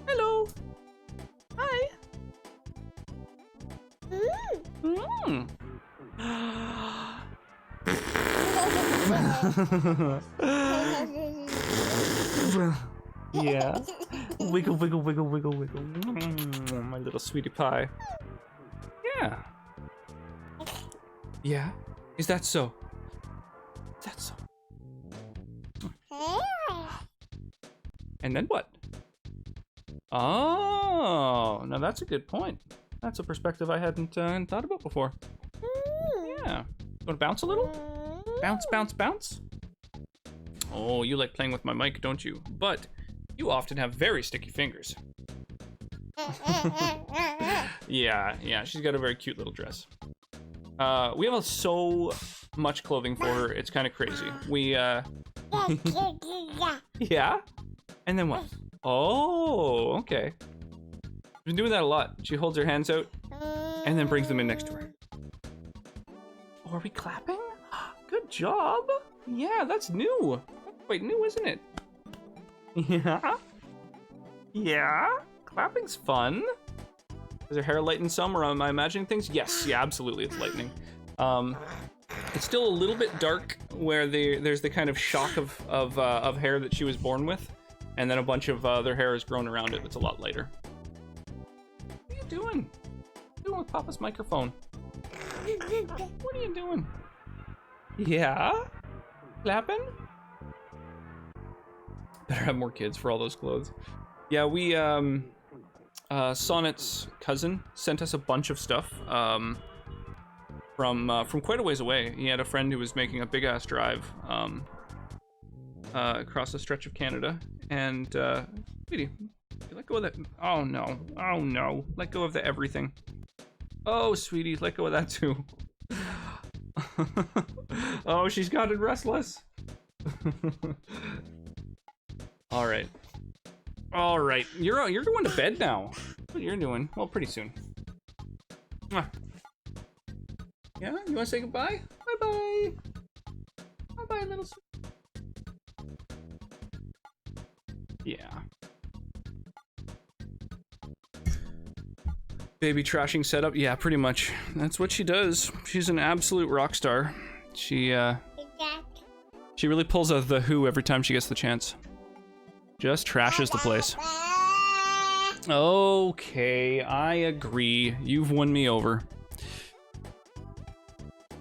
Hello! Hi! Yeah. Wiggle, wiggle, wiggle, wiggle, wiggle. My little sweetie pie. Yeah. Yeah? Is that so? That's so. And then what? Oh, now that's a good point. That's a perspective I hadn't thought about before. Yeah. Want to bounce a little? Bounce, bounce, bounce? Oh, you like playing with my mic, don't you? But you often have very sticky fingers. Yeah, she's got a very cute little dress. We have so much clothing for her, it's kind of crazy. Yeah? And then what? Oh, okay. She's been doing that a lot. She holds her hands out and then brings them in next to her. Oh, are we clapping? Good job. Yeah, that's new. Quite new, isn't it? Yeah? Yeah? Clapping's fun. Is her hair lighten some, or am I imagining things? Yes, yeah, absolutely, it's lightening. It's still a little bit dark where there's the kind of shock of hair that she was born with, and then a bunch of their hair has grown around it that's a lot lighter. What are you doing? What are you doing with Papa's microphone? What are you doing? Yeah? Clapping? Better have more kids for all those clothes. Yeah, we, Sonnet's cousin sent us a bunch of stuff, from quite a ways away. He had a friend who was making a big-ass drive, across a stretch of Canada, and, sweetie, let go of that. Oh no, let go of the everything. Oh, sweetie, let go of that too. Oh, she's gotten restless. All right, you're going to bed now. What you're doing? Well, pretty soon. Mwah. Yeah, you want to say goodbye? Bye bye. Bye bye, little. Yeah. Baby trashing setup. Yeah, pretty much. That's what she does. She's an absolute rock star. She really pulls out the Who every time she gets the chance. Just trashes the place. Okay, I agree. You've won me over.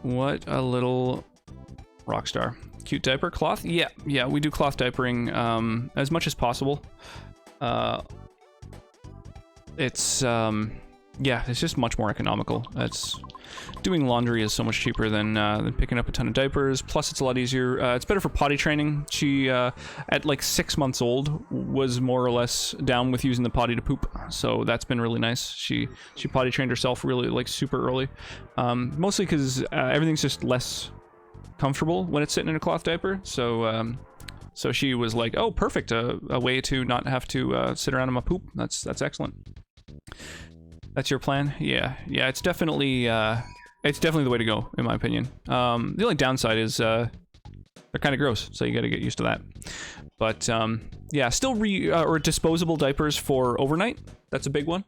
What a little rock star. Cute diaper. Cloth? Yeah, we do cloth diapering as much as possible. It's just much more economical. Doing laundry is so much cheaper than picking up a ton of diapers. Plus, it's a lot easier. It's better for potty training. She, at like 6 months old, was more or less down with using the potty to poop. So that's been really nice. She potty trained herself really like super early. Mostly because everything's just less comfortable when it's sitting in a cloth diaper. So she was like, oh, perfect, a way to not have to sit around in my poop. That's excellent. That's your plan? Yeah, it's definitely the way to go, in my opinion. The only downside is they're kind of gross, so you got to get used to that. But yeah, still or disposable diapers for overnight. That's a big one.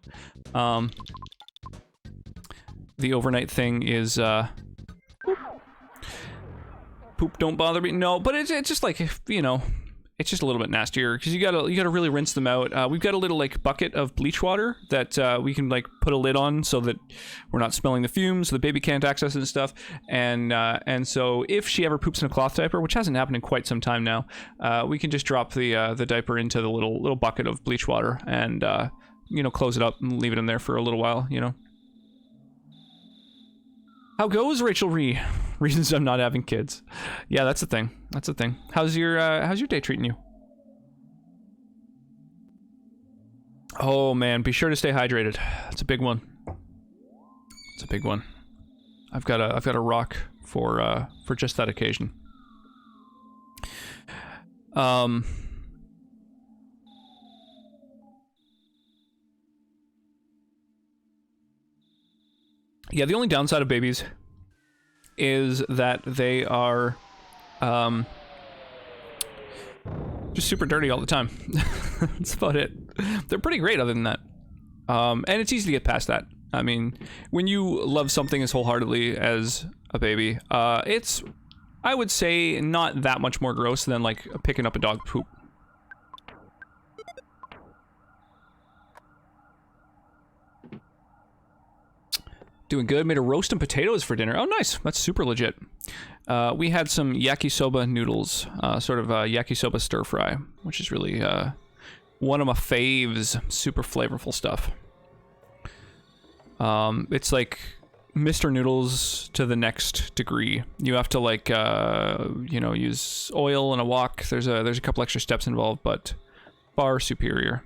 The overnight thing is poop don't bother me. No, but it's just like, you know, it's just a little bit nastier because you gotta really rinse them out. We've got a little like bucket of bleach water that we can like put a lid on so that we're not smelling the fumes, so the baby can't access it and stuff. And so if she ever poops in a cloth diaper, which hasn't happened in quite some time now, we can just drop the diaper into the little bucket of bleach water and you know, close it up and leave it in there for a little while. You know. How goes, Rachel Ree? Reasons I'm not having kids. Yeah, that's the thing. That's the thing. How's your day treating you? Oh man, be sure to stay hydrated. It's a big one. It's a big one. I've got a rock for just that occasion. Yeah, the only downside of babies is that they are just super dirty all the time. That's about it. They're pretty great other than that. And it's easy to get past that. I mean, when you love something as wholeheartedly as a baby, it's I would say not that much more gross than like picking up a dog poop. Doing good. Made a roast and potatoes for dinner. Oh, nice. That's super legit. We had some yakisoba noodles, sort of yakisoba stir fry, which is really one of my faves. Super flavorful stuff. It's like Mr. Noodles to the next degree. You have to like, you know, use oil and a wok. There's a couple extra steps involved, but far superior.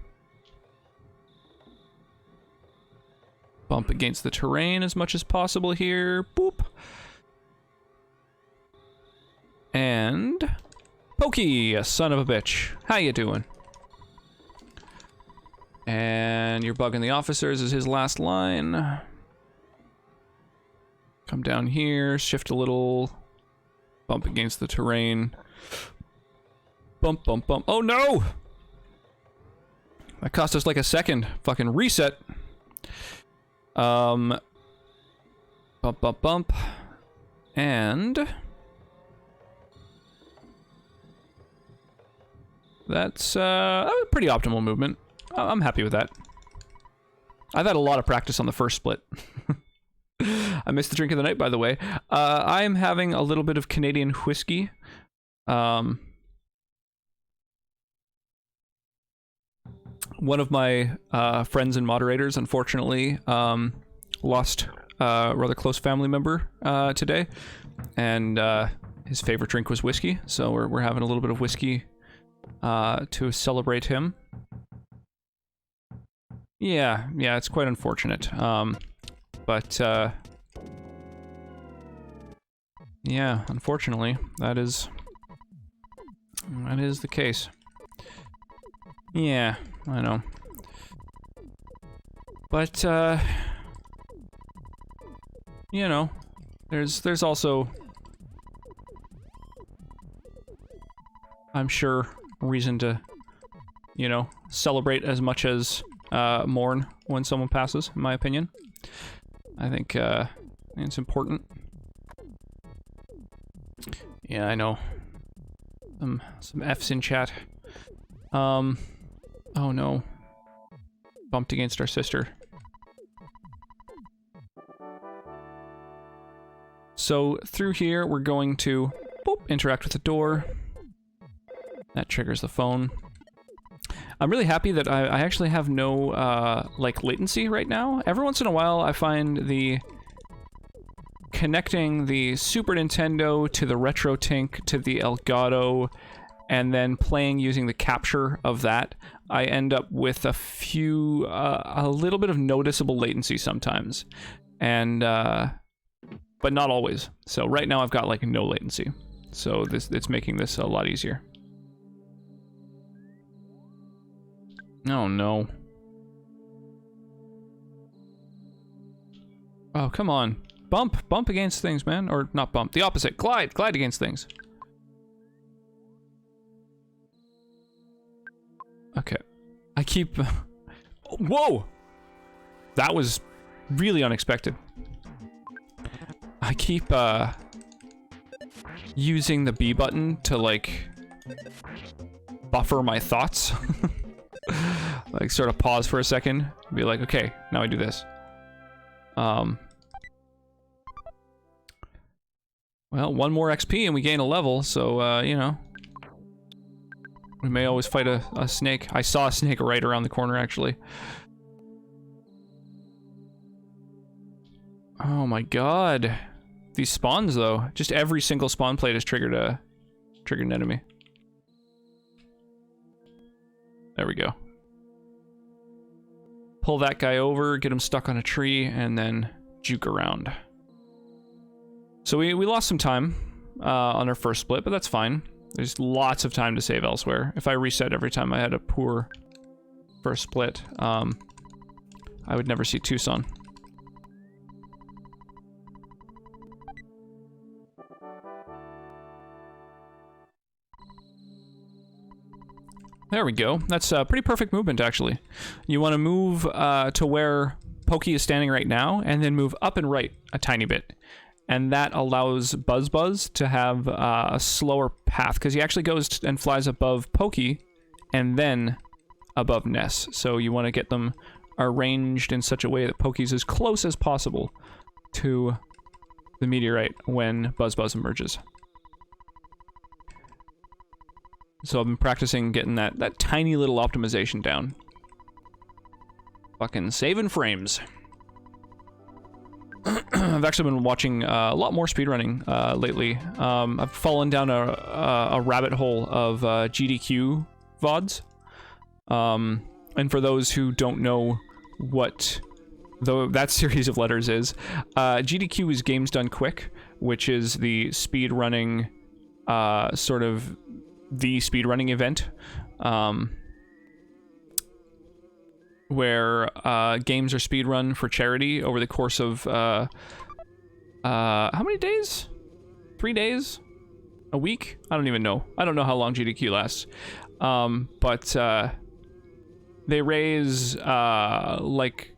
Bump against the terrain as much as possible here. Boop. And Pokey, a son of a bitch. How you doing? And you're bugging the officers is his last line. Come down here, shift a little. Bump against the terrain. Bump, bump, bump. Oh no! That cost us like a second. Fucking reset. Bump, bump, bump. And that's a pretty optimal movement. I'm happy with that. I've had a lot of practice on the first split. I missed the drink of the night, by the way. I am having a little bit of Canadian whiskey. One of my friends and moderators, unfortunately, lost a rather close family member today, and his favorite drink was whiskey. So we're having a little bit of whiskey to celebrate him. Yeah, it's quite unfortunate. But yeah, unfortunately, that is the case. Yeah, I know. But you know, there's also, I'm sure, reason to, you know, celebrate as much as mourn when someone passes, in my opinion. I think it's important. Yeah, I know. Some F's in chat. Oh no. Bumped against our sister. So through here, we're going to boop, interact with the door. That triggers the phone. I'm really happy that I actually have no, like, latency right now. Every once in a while, I find the connecting the Super Nintendo to the RetroTink to the Elgato, and then playing using the capture of that, I end up with a little bit of noticeable latency sometimes. And, but not always. So right now I've got, like, no latency. So it's making this a lot easier. Oh no. Oh, come on. Bump against things, man. Or not bump, the opposite. Glide against things. Okay. I keep... Whoa! That was really unexpected. I keep, using the B button to, like, buffer my thoughts. Like, sort of pause for a second. Be like, okay, now I do this. Well, one more XP and we gain a level, so, you know. We may always fight a snake. I saw a snake right around the corner, actually. Oh my god. These spawns, though. Just every single spawn plate has triggered an enemy. There we go. Pull that guy over, get him stuck on a tree, and then juke around. So we lost some time on our first split, but that's fine. There's lots of time to save elsewhere. If I reset every time I had a poor first split, I would never see Tucson. There we go. That's a pretty perfect movement, actually. You want to move to where Pokey is standing right now, and then move up and right a tiny bit. and that allows Buzz to have a slower path, because he actually goes and flies above Pokey and then above Ness. So you want to get them arranged in such a way that Pokey's as close as possible to the meteorite when Buzz emerges. So I've been practicing getting that tiny little optimization down. Fucking saving frames. I've actually been watching a lot more speedrunning lately. I've fallen down a rabbit hole of GDQ VODs. And for those who don't know what that series of letters is, GDQ is Games Done Quick, which is the speedrunning, sort of the speedrunning event, where games are speedrun for charity over the course of how many days? 3 days? A week? I don't even know. I don't know how long GDQ lasts. But they raise like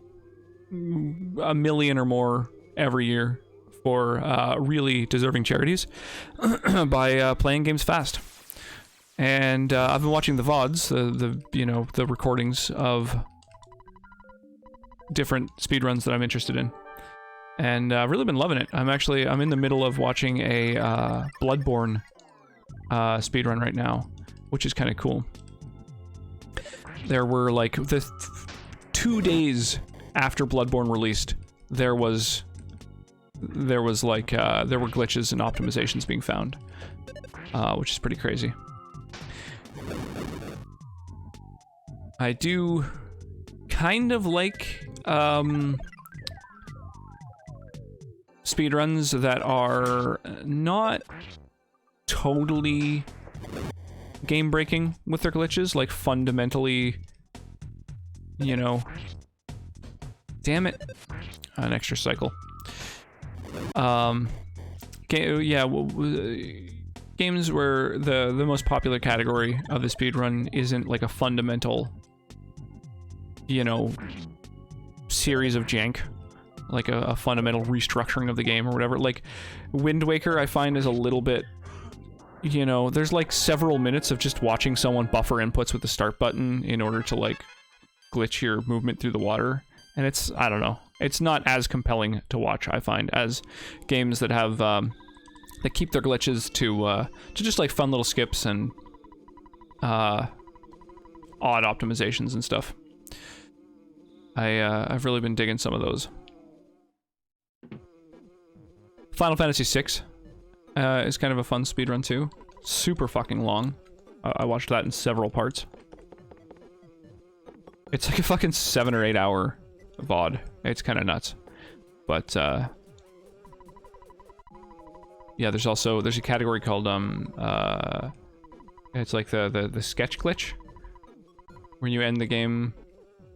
1 million or more every year for really deserving charities by playing games fast. And I've been watching the VODs, the recordings of different speedruns that I'm interested in, and I've really been loving it. I'm in the middle of watching a Bloodborne speedrun right now, which is kind of cool. There were like the 2 days after Bloodborne released, there were glitches and optimizations being found, which is pretty crazy. I do kind of like speedruns that are not totally game-breaking with their glitches, like fundamentally, you know... Damn it. An extra cycle. Games where the most popular category of the speedrun isn't like a fundamental, you know, series of jank, like a fundamental restructuring of the game or whatever. Like Wind Waker, I find, is a little bit, you know, there's like several minutes of just watching someone buffer inputs with the start button in order to like glitch your movement through the water, and it's, I don't know, it's not as compelling to watch, I find, as games that have that keep their glitches to just like fun little skips and odd optimizations and stuff. I've really been digging some of those. Final Fantasy VI is kind of a fun speedrun too. Super fucking long. I watched that in several parts. It's like a fucking 7 or 8 hour VOD. It's kind of nuts. But yeah, there's a category called it's like the sketch glitch, when you end the game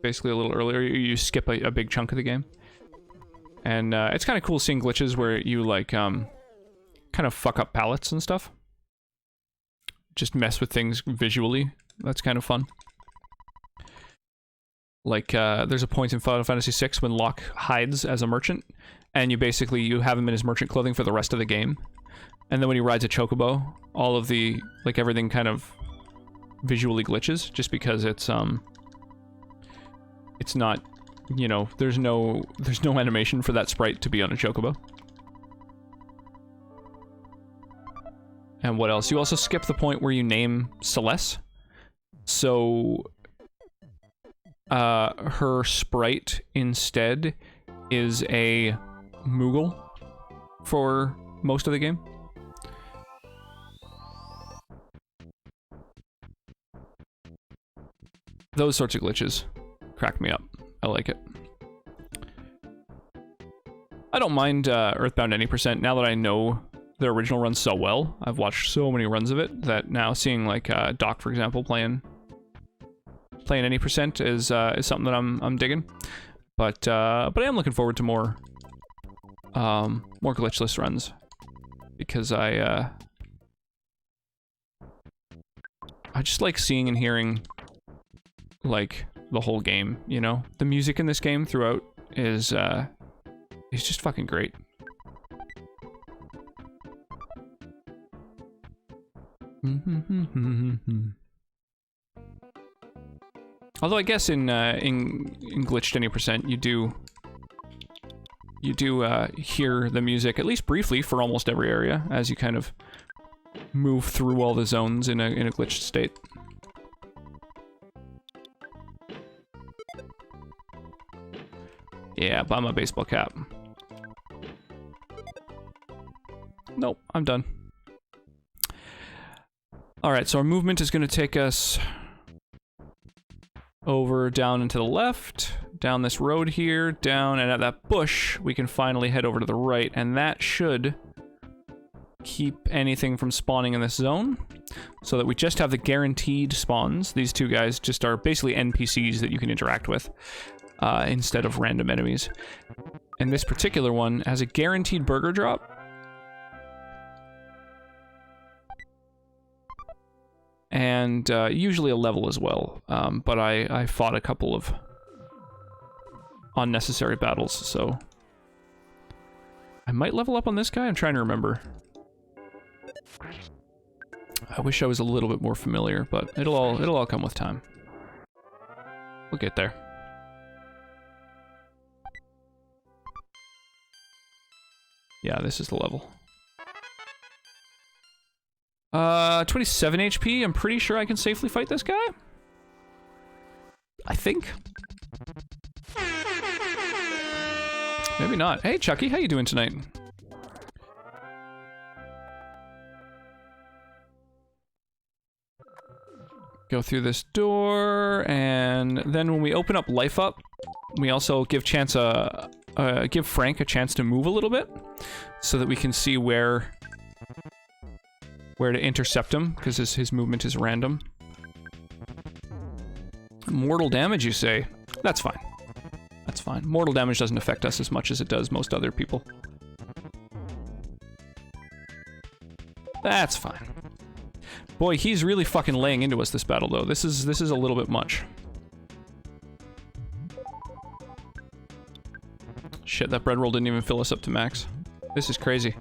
basically a little earlier, you skip a big chunk of the game. And it's kind of cool seeing glitches where you like kind of fuck up palettes and stuff. Just mess with things visually. That's kind of fun. Like there's a point in Final Fantasy VI when Locke hides as a merchant, and you have him in his merchant clothing for the rest of the game. And then when he rides a chocobo, all of the, like, everything kind of visually glitches, just because it's not, you know, there's no animation for that sprite to be on a chocobo. And what else? You also skip the point where you name Celeste. So her sprite instead is a Moogle for most of the game. Those sorts of glitches crack me up. I like it. I don't mind Earthbound any percent now that I know the original runs so well. I've watched so many runs of it that now seeing like Doc, for example, playing any percent is something that I'm digging. But I am looking forward to more glitchless runs, because I just like seeing and hearing like the whole game, you know? The music in this game throughout is just fucking great. Although I guess in glitched any percent you do hear the music at least briefly for almost every area as you kind of move through all the zones in a glitched state. Yeah, buy my baseball cap. Nope, I'm done. Alright, so our movement is going to take us over, down and to the left, down this road here, down, and at that bush, we can finally head over to the right, and that should keep anything from spawning in this zone, so that we just have the guaranteed spawns. These two guys just are basically NPCs that you can interact with, instead of random enemies. And this particular one has a guaranteed burger drop. And usually a level as well, but I fought a couple of unnecessary battles, so I might level up on this guy. I'm trying to remember. I wish I was a little bit more familiar, but it'll all come with time. We'll get there. Yeah, this is the level. 27 HP. I'm pretty sure I can safely fight this guy. I think. Maybe not. Hey, Chucky, how you doing tonight? Go through this door, and then when we open up Life Up, we also give give Frank a chance to move a little bit, so that we can see where to intercept him, because his movement is random. Mortal damage, you say? That's fine. That's fine. Mortal damage doesn't affect us as much as it does most other people. That's fine. Boy, he's really fucking laying into us this battle, though. This is a little bit much. Shit, that bread roll didn't even fill us up to max. This is crazy.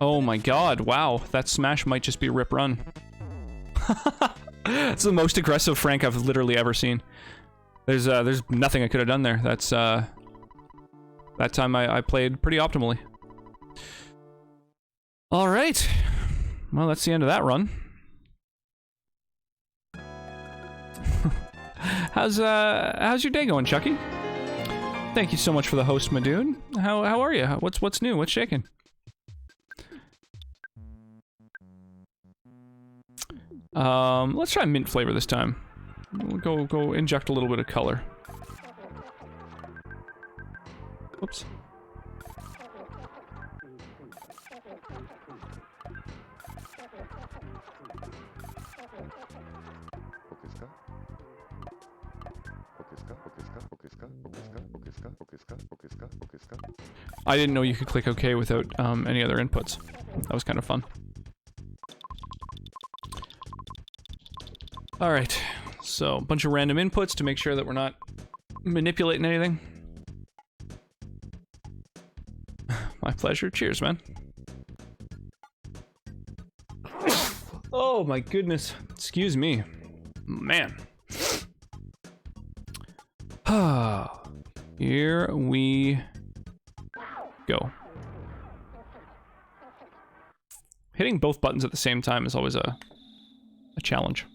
Oh my god, wow. That smash might just be a rip run. It's the most aggressive Frank I've literally ever seen. There's nothing I could have done there. That's, that time I played pretty optimally. Alright. Well, that's the end of that run. How's your day going, Chucky? Thank you so much for the host, my dude. How are you? What's new? What's shaking? Let's try mint flavor this time. We'll go inject a little bit of color. Oops. I didn't know you could click OK without any other inputs. That was kind of fun. Alright, so a bunch of random inputs to make sure that we're not manipulating anything. My pleasure. Cheers, man. Oh my goodness. Excuse me. Man. Here we go. Hitting both buttons at the same time is always a challenge.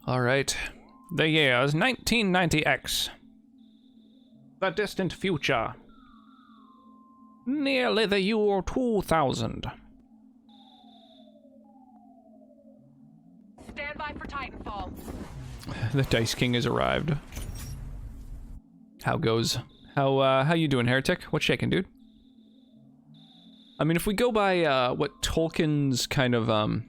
All right. The year is 1990X. The distant future. Nearly the year 2000. Stand by for Titanfall. The Dice King has arrived. How goes? How you doing, Heretic? What's shaking, dude? I mean, if we go by what Tolkien's kind of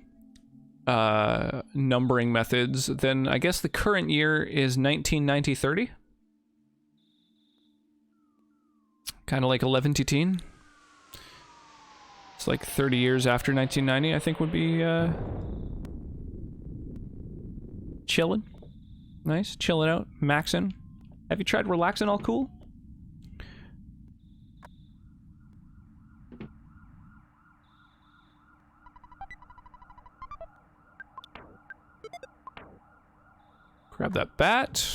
numbering methods, then I guess the current year is 1990-30. Kind of like 11-teen. It's like 30 years after 1990, I think would be chilling. Nice, chilling out, maxing. Have you tried relaxing all cool? Grab that bat.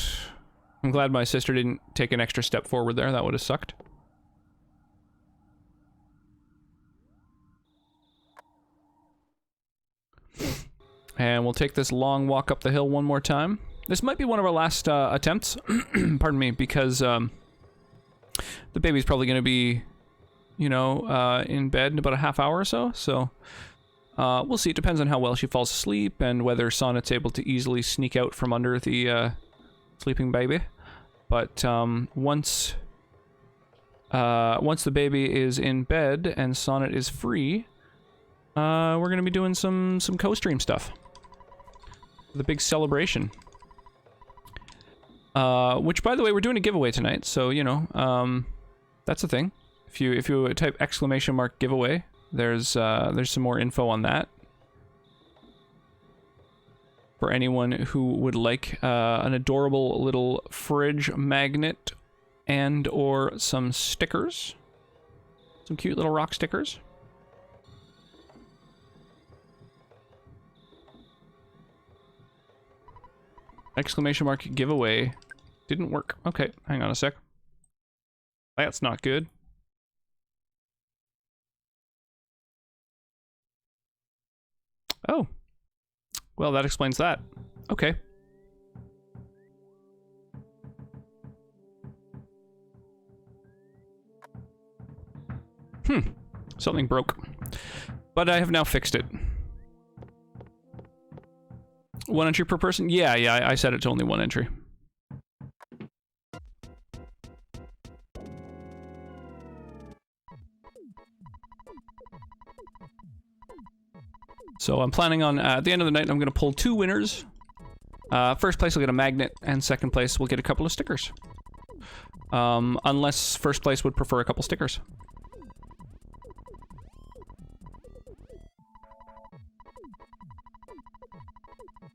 I'm glad my sister didn't take an extra step forward there. That would have sucked. And we'll take this long walk up the hill one more time. This might be one of our last attempts. Pardon me, because the baby's probably going to be, you know, in bed in about a half hour or so. So we'll see. It depends on how well she falls asleep and whether Sonnet's able to easily sneak out from under the sleeping baby. But once the baby is in bed and Sonnet is free, we're going to be doing some co-stream stuff. The big celebration. Which, by the way, we're doing a giveaway tonight, so, you know, that's a thing. If you type ! giveaway, there's some more info on that. For anyone who would like an adorable little fridge magnet and or some stickers. Some cute little rock stickers. ! Giveaway didn't work. Okay, hang on a sec. That's not good. Oh. Well, that explains that. Okay. Something broke. But I have now fixed it. 1 entry per person? Yeah, I set it to only 1 entry. So I'm planning on, at the end of the night, I'm going to pull 2 winners. First place will get a magnet, and second place will get a couple of stickers. Unless first place would prefer a couple stickers.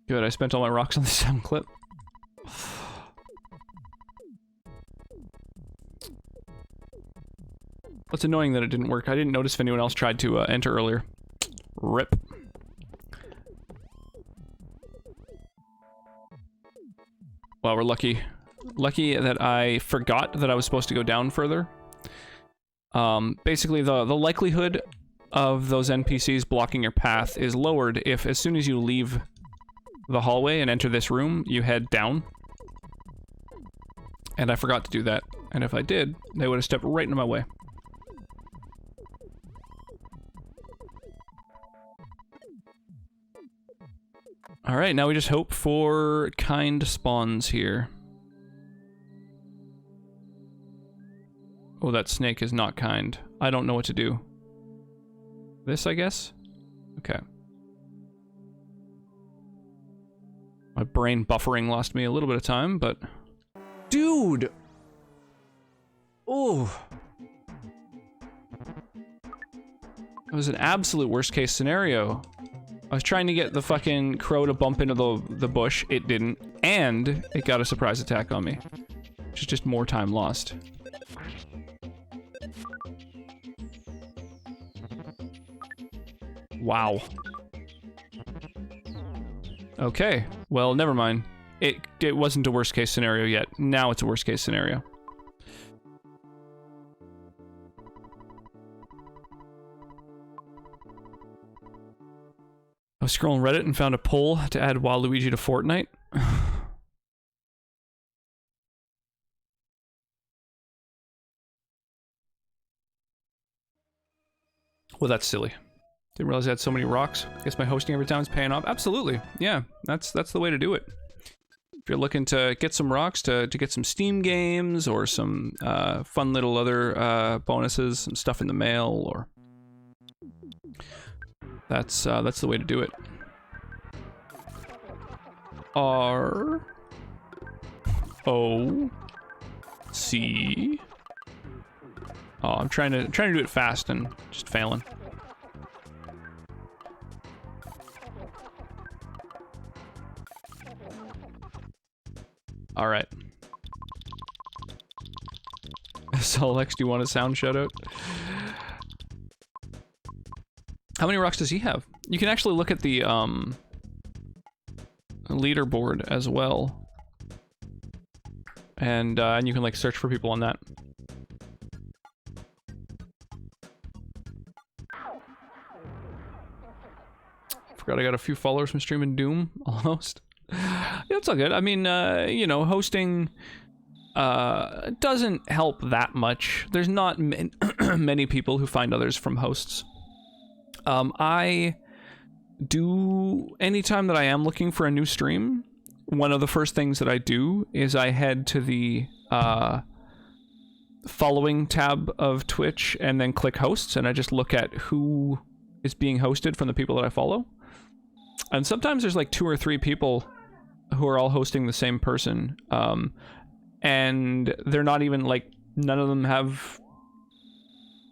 Good, I spent all my rocks on the sound clip. It's annoying that it didn't work. I didn't notice if anyone else tried to enter earlier. RIP. Well, we're lucky. Lucky that I forgot that I was supposed to go down further. Basically, the likelihood of those NPCs blocking your path is lowered if, as soon as you leave the hallway and enter this room, you head down. And I forgot to do that. And if I did, they would have stepped right into my way. Alright, now we just hope for kind spawns here. Oh, that snake is not kind. I don't know what to do. This, I guess? Okay. My brain buffering lost me a little bit of time, but... Dude! Oh! It was an absolute worst case scenario. I was trying to get the fucking crow to bump into the bush. It didn't. And it got a surprise attack on me. Which is just more time lost. Wow. Okay. Well, never mind. It wasn't a worst case scenario yet. Now it's a worst case scenario. I was scrolling Reddit and found a poll to add Waluigi to Fortnite. Well, that's silly. Didn't realize I had so many rocks. Guess my hosting every time is paying off. Absolutely. Yeah, that's the way to do it. If you're looking to get some rocks to get some Steam games or some fun little other bonuses, some stuff in the mail, or... That's the way to do it. R O C. Oh, I'm trying to do it fast and just failing. All right. Solex, do you want a sound shout out? How many rocks does he have? You can actually look at the leaderboard as well, and you can like search for people on that. Forgot I got a few followers from streaming Doom. I'll host. Yeah, it's all good. I mean, you know, hosting doesn't help that much. There's not many people who find others from hosts. I do, anytime that I am looking for a new stream, one of the first things that I do is I head to the following tab of Twitch and then click hosts, and I just look at who is being hosted from the people that I follow. And sometimes there's like 2 or 3 people who are all hosting the same person, and they're not even like, none of them have,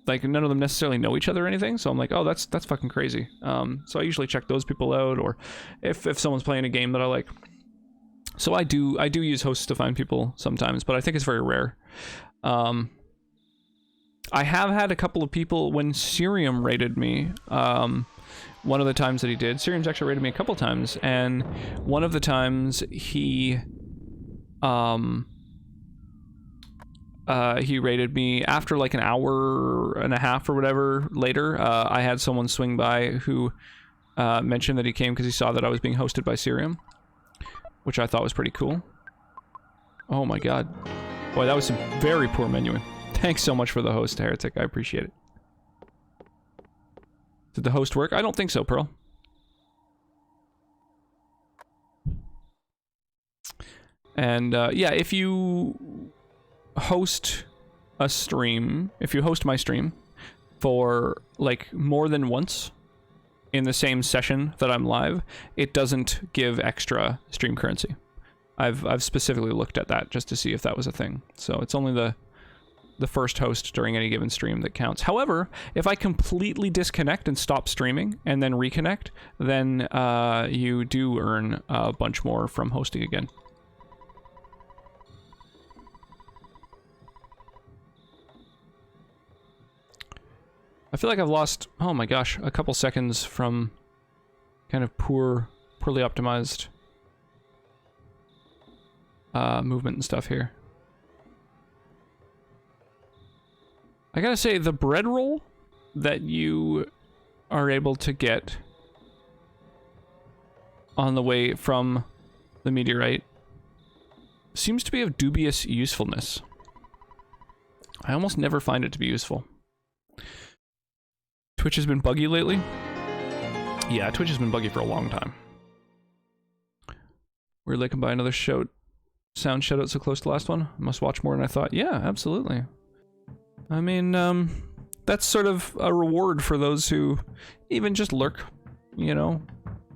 like, none of them necessarily know each other or anything. So I'm like, oh, that's fucking crazy. So I usually check those people out, or if someone's playing a game that I like. So I do use hosts to find people sometimes, but I think it's very rare. I have had a couple of people, when Sirium raided me, one of the times that he did, Sirium's actually raided me a couple times, and one of the times he raided me after like an hour and a half or whatever later. I had someone swing by who mentioned that he came because he saw that I was being hosted by Sirium, which I thought was pretty cool. Oh my god. Boy, that was some very poor menuing. Thanks so much for the host, Heretic. I appreciate it. Did the host work? I don't think so, Pearl. And yeah, if you host a stream, if you host my stream for like more than once in the same session that I'm live, it doesn't give extra stream currency. I've specifically looked at that just to see if that was a thing. So it's only the first host during any given stream that counts. However, if I completely disconnect and stop streaming and then reconnect, then you do earn a bunch more from hosting again. I feel like I've lost, oh my gosh, a couple seconds from kind of poorly optimized movement and stuff here. I gotta say, the bread roll that you are able to get on the way from the meteorite seems to be of dubious usefulness. I almost never find it to be useful. Twitch has been buggy lately? Yeah, Twitch has been buggy for a long time. Weirdly, I can buy another sound shoutout so close to the last one. I must watch more than I thought. Yeah, absolutely. I mean, that's sort of a reward for those who even just lurk, you know,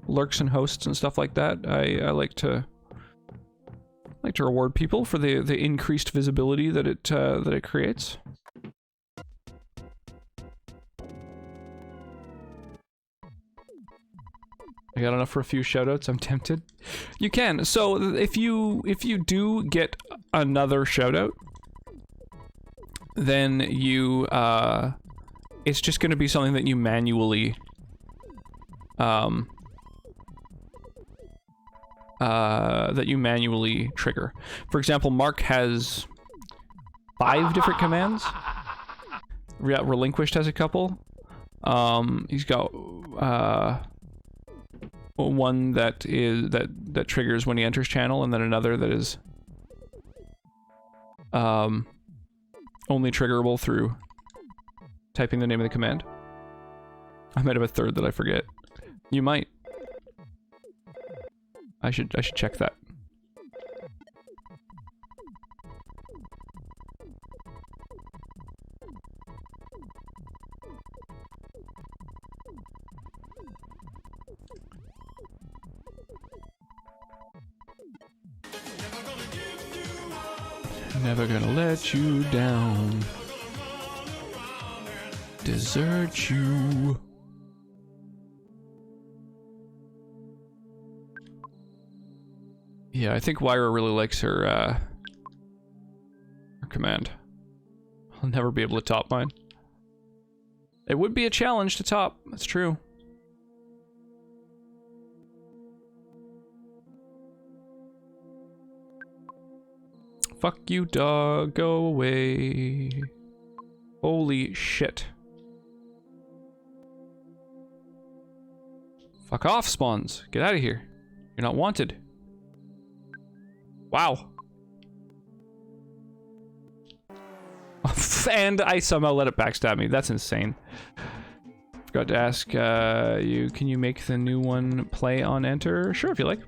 lurks and hosts and stuff like that. I like to reward people for the increased visibility that it creates. I got enough for a few shoutouts. I'm tempted. You can. So if you do get another shoutout, then you it's just going to be something that you manually trigger. For example, Mark has 5 different commands. Relinquished has a couple. He's got one that triggers when he enters channel, and then another that is only triggerable through typing the name of the command. I might have a third that I forget. You might. I should check that. Never gonna let you down. Desert you. Yeah, I think Wyra really likes her command. I'll never be able to top mine. It would be a challenge to top, that's true. Fuck you, dog, go away. Holy shit. Fuck off, spawns. Get out of here. You're not wanted. Wow. And I somehow let it backstab me. That's insane. Forgot to ask you, can you make the new one play on enter? Sure, if you like.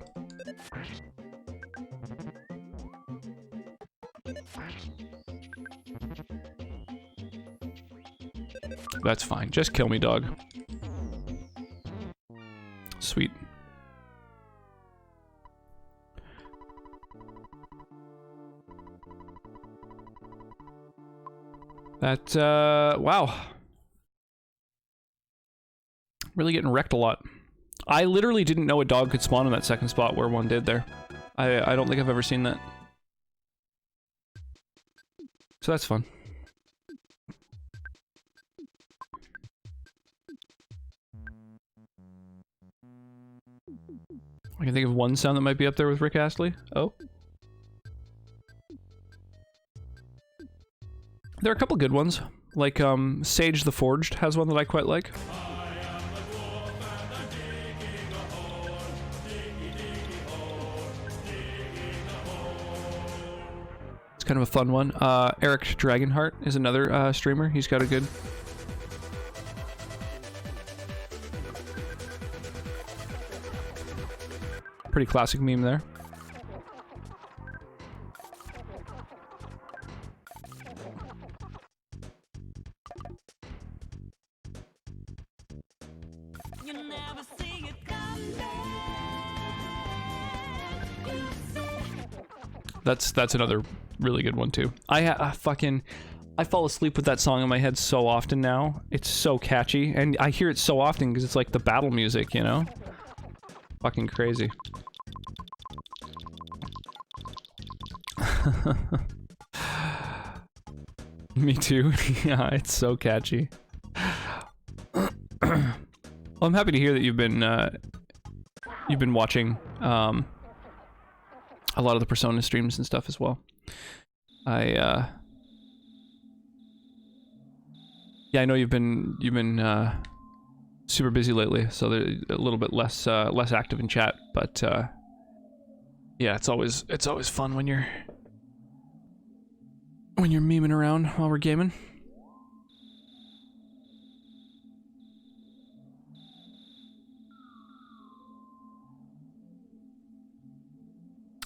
That's fine. Just kill me, dog. Sweet. That, wow. Really getting wrecked a lot. I literally didn't know a dog could spawn in that second spot where one did there. I don't think I've ever seen that. So that's fun. I can think of one sound that might be up there with Rick Astley. Oh. There are a couple good ones. Like, Sage the Forged has one that I quite like. It's kind of a fun one. Eric Dragonheart is another streamer. He's got a good... pretty classic meme there. That's another really good one too. I fall asleep with that song in my head so often now. It's so catchy, and I hear it so often because it's like the battle music, you know? Fucking crazy. Me too. Yeah, it's so catchy. Well, I'm happy to hear that you've been watching a lot of the Persona streams and stuff as well. Yeah, I know you've been super busy lately, so they're a little bit less active in chat, but yeah, it's always fun when you're memeing around while we're gaming.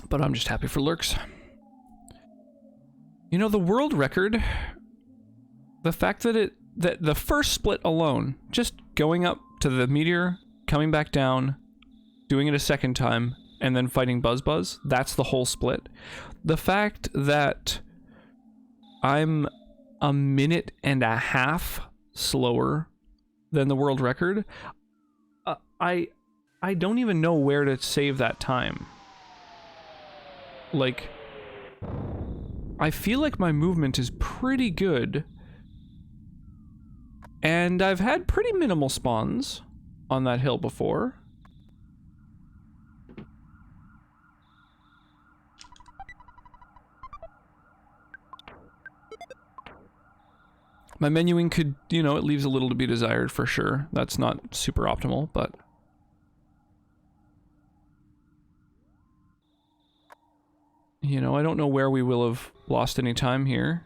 But I'm just happy for lurks. You know, the world record, the fact that the first split alone, just going up to the meteor, coming back down, doing it a second time, and then fighting Buzz, that's the whole split. The fact that I'm a minute and a half slower than the world record, I don't even know where to save that time. Like, I feel like my movement is pretty good, and I've had pretty minimal spawns on that hill before. My menuing could, you know, it leaves a little to be desired for sure. That's not super optimal, but... you know, I don't know where we will have lost any time here.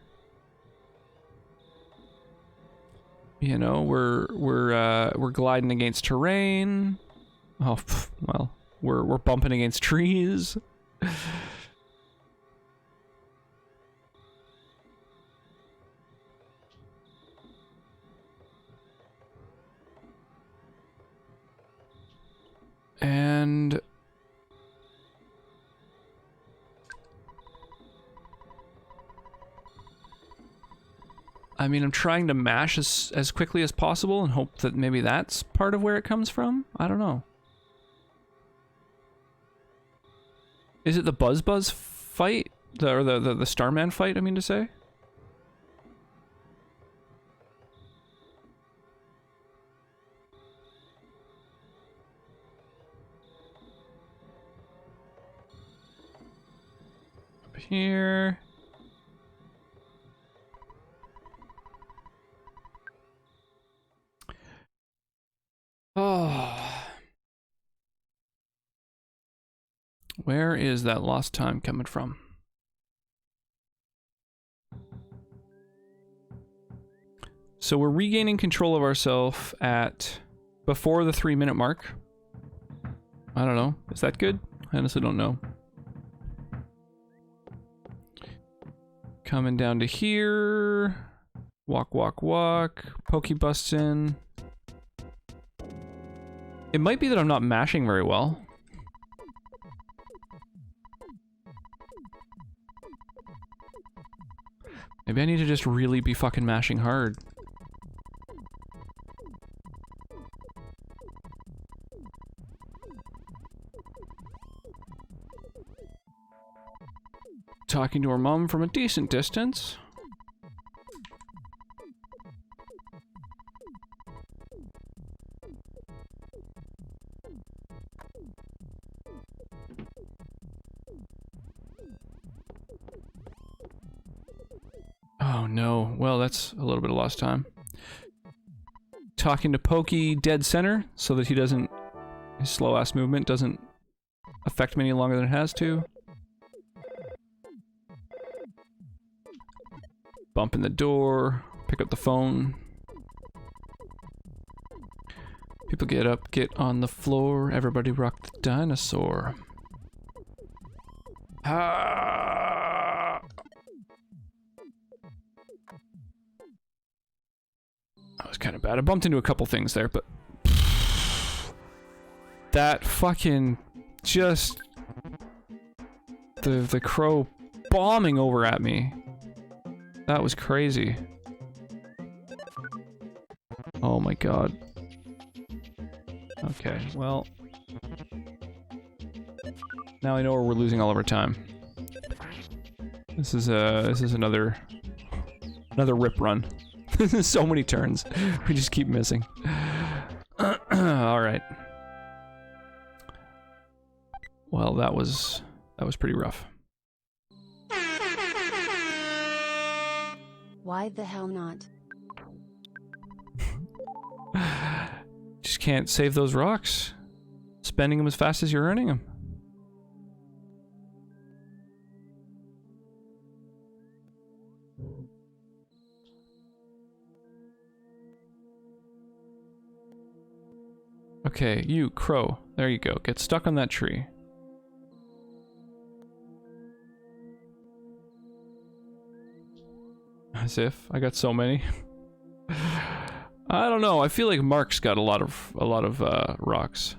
You know, we're gliding against terrain. Oh, well, we're bumping against trees. And I mean, I'm trying to mash as quickly as possible and hope that maybe that's part of where it comes from. I don't know. Is it the Buzz fight? Or the Starman fight, I mean to say? Up here. Oh. Where is that lost time coming from? So we're regaining control of ourselves at before the 3-minute mark. I don't know. Is that good? I honestly don't know. Coming down to here. Walk, walk, walk. Pokey busts in. It might be that I'm not mashing very well. Maybe I need to just really be fucking mashing hard. Talking to her mom from a decent distance. Oh no, well that's a little bit of lost time. Talking to Pokey dead center so that he doesn't, his slow ass movement doesn't affect me any longer than it has to. Bump in the door, pick up the phone. People get up, get on the floor, everybody rock the dinosaur. Ah! That was kind of bad. I bumped into a couple things there, but that fucking just the crow bombing over at me. That was crazy. Oh my god. Okay, well. Now I know where we're losing all of our time. This is another rip run. So many turns. We just keep missing. Alright. Well, that was pretty rough. Why the hell not? Just can't save those rocks. Spending them as fast as you're earning them. Okay, you, crow. There you go. Get stuck on that tree. As if I got so many. I don't know. I feel like Mark's got a lot of rocks.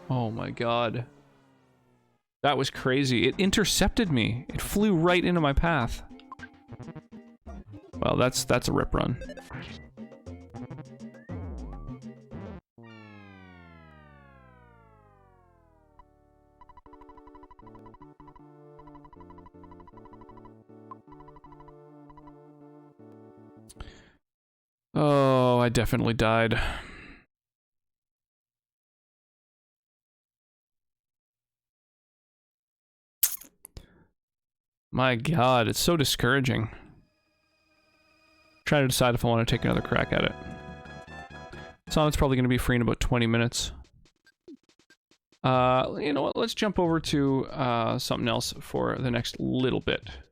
Oh my god. That was crazy. It intercepted me. It flew right into my path. Well, that's a rip run. Oh, I definitely died. My god, it's so discouraging. Trying to decide if I want to take another crack at it. Sonnet's probably going to be free in about 20 minutes. You know what, let's jump over to something else for the next little bit.